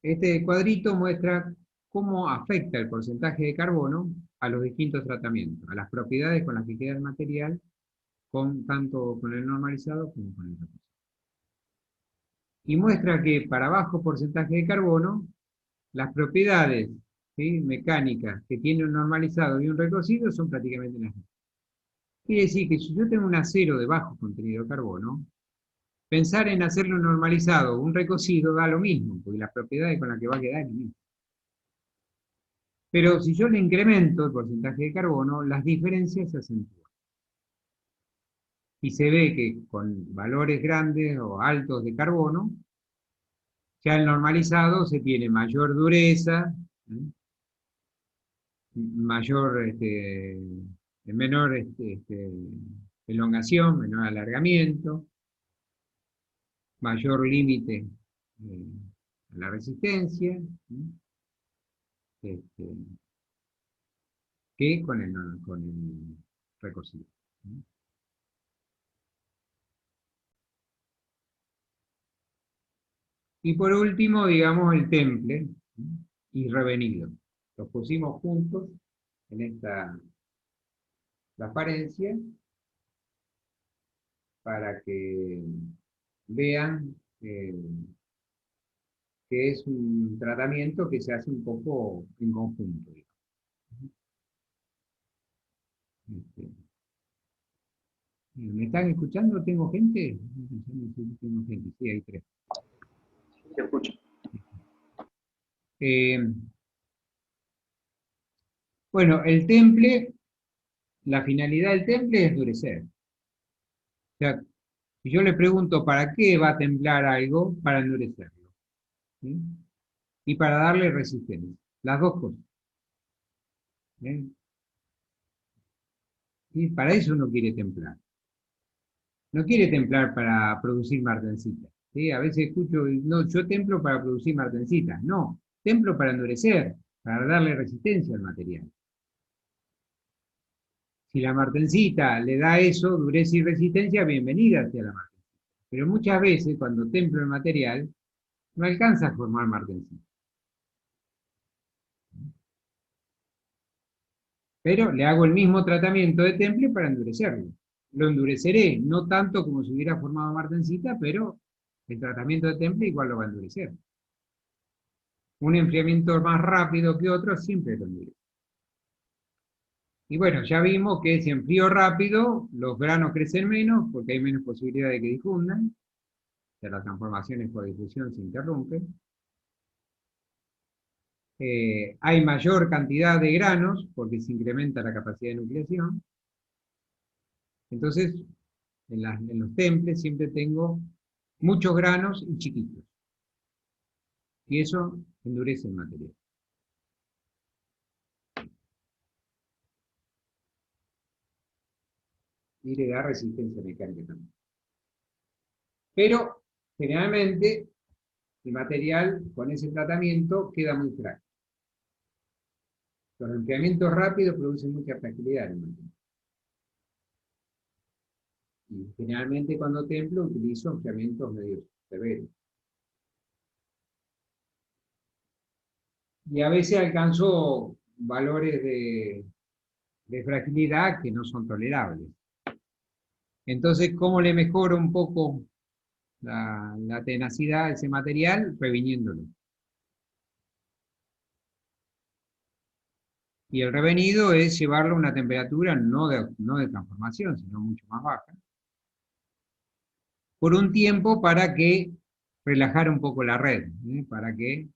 Este cuadrito muestra cómo afecta el porcentaje de carbono a los distintos tratamientos, a las propiedades con las que queda el material, tanto con el normalizado como con el recocido. Y muestra que para bajo porcentaje de carbono, las propiedades, ¿sí?, mecánicas que tiene un normalizado y un recocido son prácticamente las mismas. Quiere decir que si yo tengo un acero de bajo contenido de carbono, pensar en hacerlo normalizado o un recocido da lo mismo, porque las propiedades con las que va a quedar es lo mismo. Pero si yo le incremento el porcentaje de carbono, las diferencias se acentúan. Y se ve que con valores grandes o altos de carbono, ya el normalizado se tiene mayor dureza, mayor, menor elongación, menor alargamiento, mayor límite a la resistencia, que con el recocido. Y por último, digamos, el temple y revenido. Los pusimos juntos en esta transparencia para que vean que es un tratamiento que se hace un poco en conjunto. ¿Me están escuchando? ¿Tengo gente? Tengo gente, sí, hay tres. Te escucho. Bueno, el temple, la finalidad del temple es endurecer. O sea, si yo le pregunto para qué va a templar algo, para endurecerlo, ¿sí?, y para darle resistencia. Las dos cosas. Y para eso uno quiere templar. No quiere templar para producir martencita. ¿Sí? A veces escucho, no, yo templo para producir martencita. No, templo para endurecer, para darle resistencia al material. Si la martencita le da eso, dureza y resistencia, bienvenida hacia la martencita. Pero muchas veces, cuando templo el material, no alcanza a formar martencita. Pero le hago el mismo tratamiento de temple para endurecerlo. Lo endureceré, no tanto como si hubiera formado martencita, pero el tratamiento de temple igual lo va a endurecer. Un enfriamiento más rápido que otro siempre lo endurece. Y bueno, ya vimos que si enfrío rápido, los granos crecen menos porque hay menos posibilidad de que difundan. O sea, las transformaciones por difusión se interrumpen. Hay mayor cantidad de granos porque se incrementa la capacidad de nucleación. Entonces, en los temples siempre tengo muchos granos y chiquitos. Y eso endurece el material. Y le da resistencia mecánica también. Pero, generalmente, el material con ese tratamiento queda muy frágil. Los enfriamientos rápidos producen mucha fragilidad en el material. Y generalmente cuando templo utilizo enfriamientos medio severos. Y a veces alcanzo valores de fragilidad que no son tolerables. Entonces, ¿cómo le mejoro un poco la tenacidad de ese material? Reviniéndolo. Y el revenido es llevarlo a una temperatura no de transformación, sino mucho más baja, por un tiempo para que relajar un poco la red, para que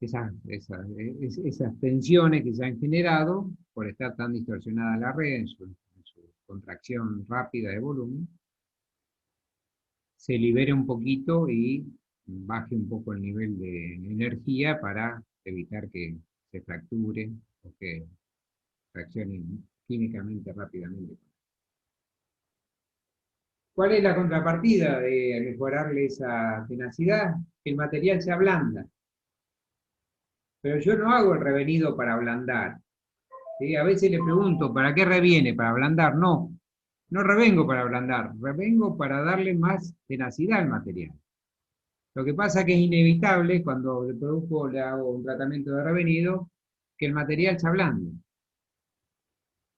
esas tensiones que se han generado por estar tan distorsionada la red en su contracción rápida de volumen, se libere un poquito y baje un poco el nivel de energía para evitar que se fracture o que reaccione químicamente rápidamente. ¿Cuál es la contrapartida de mejorarle esa tenacidad? Que el material se ablanda. Pero yo no hago el revenido para ablandar. ¿Sí? A veces le pregunto, ¿para qué reviene? ¿Para ablandar? No, no revengo para ablandar, revengo para darle más tenacidad al material. Lo que pasa es que es inevitable cuando le hago un tratamiento de revenido, que el material se ablande.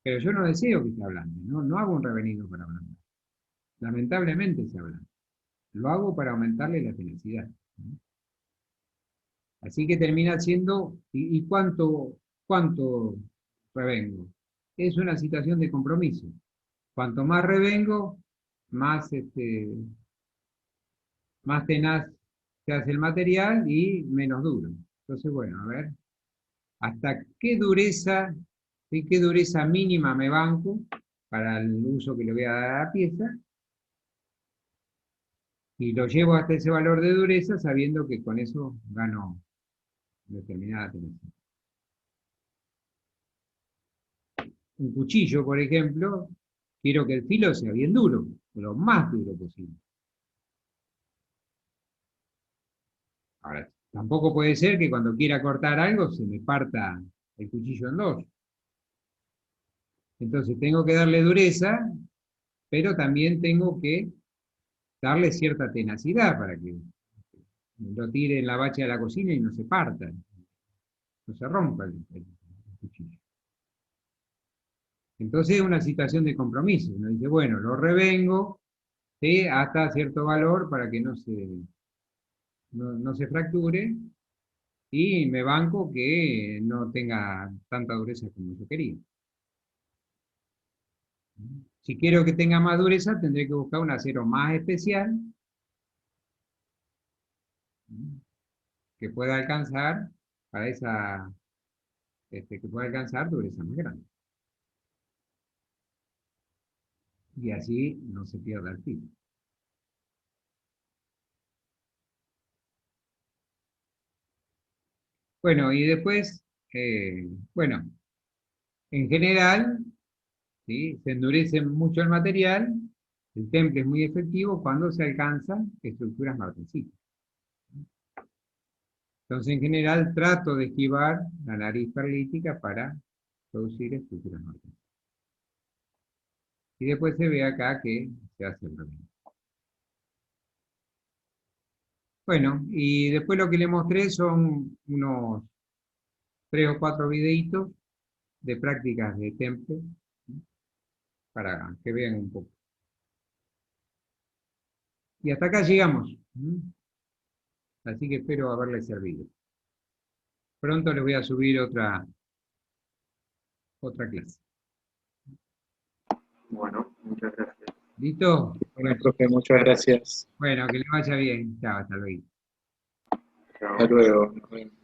Pero yo no deseo que se ablande, no hago un revenido para ablandar. Lamentablemente se ablanda. Lo hago para aumentarle la tenacidad. Así que termina siendo, ¿y cuánto revengo? Es una situación de compromiso. Cuanto más revengo, más, más tenaz se hace el material y menos duro. Entonces, bueno, a ver, ¿hasta qué dureza, ¿sí? ¿Qué dureza mínima me banco para el uso que le voy a dar a la pieza? Y lo llevo hasta ese valor de dureza sabiendo que con eso gano determinada tenacidad. Un cuchillo, por ejemplo, quiero que el filo sea bien duro, lo más duro posible. Ahora, tampoco puede ser que cuando quiera cortar algo se me parta el cuchillo en dos. Entonces tengo que darle dureza, pero también tengo que darle cierta tenacidad para que lo tire en la bacha de la cocina y no se parta, no se rompa el cuchillo. Entonces es una situación de compromiso. Uno dice, bueno, lo revengo, ¿sí? Hasta cierto valor para que no se fracture y me banco que no tenga tanta dureza como yo quería. Si quiero que tenga más dureza, tendré que buscar un acero más especial que pueda alcanzar para que pueda alcanzar dureza más grande. Y así no se pierda el filo. Bueno, y después, bueno, en general, ¿sí? Se endurece mucho el material, el temple es muy efectivo cuando se alcanzan estructuras martesitas. Entonces, en general, trato de esquivar la nariz perlítica para producir estructuras martesitas. Y después se ve acá que se hace el revés. Bueno, y después lo que le mostré son unos 3 o 4 videitos de prácticas de temple, ¿sí? Para que vean un poco. Y hasta acá llegamos. Así que espero haberles servido. Pronto les voy a subir otra clase. Bueno, muchas gracias. ¿Listo? Bueno, profe, muchas gracias. Bueno, que les vaya bien. Chao, hasta luego. Chao. Hasta luego. Nos vemos.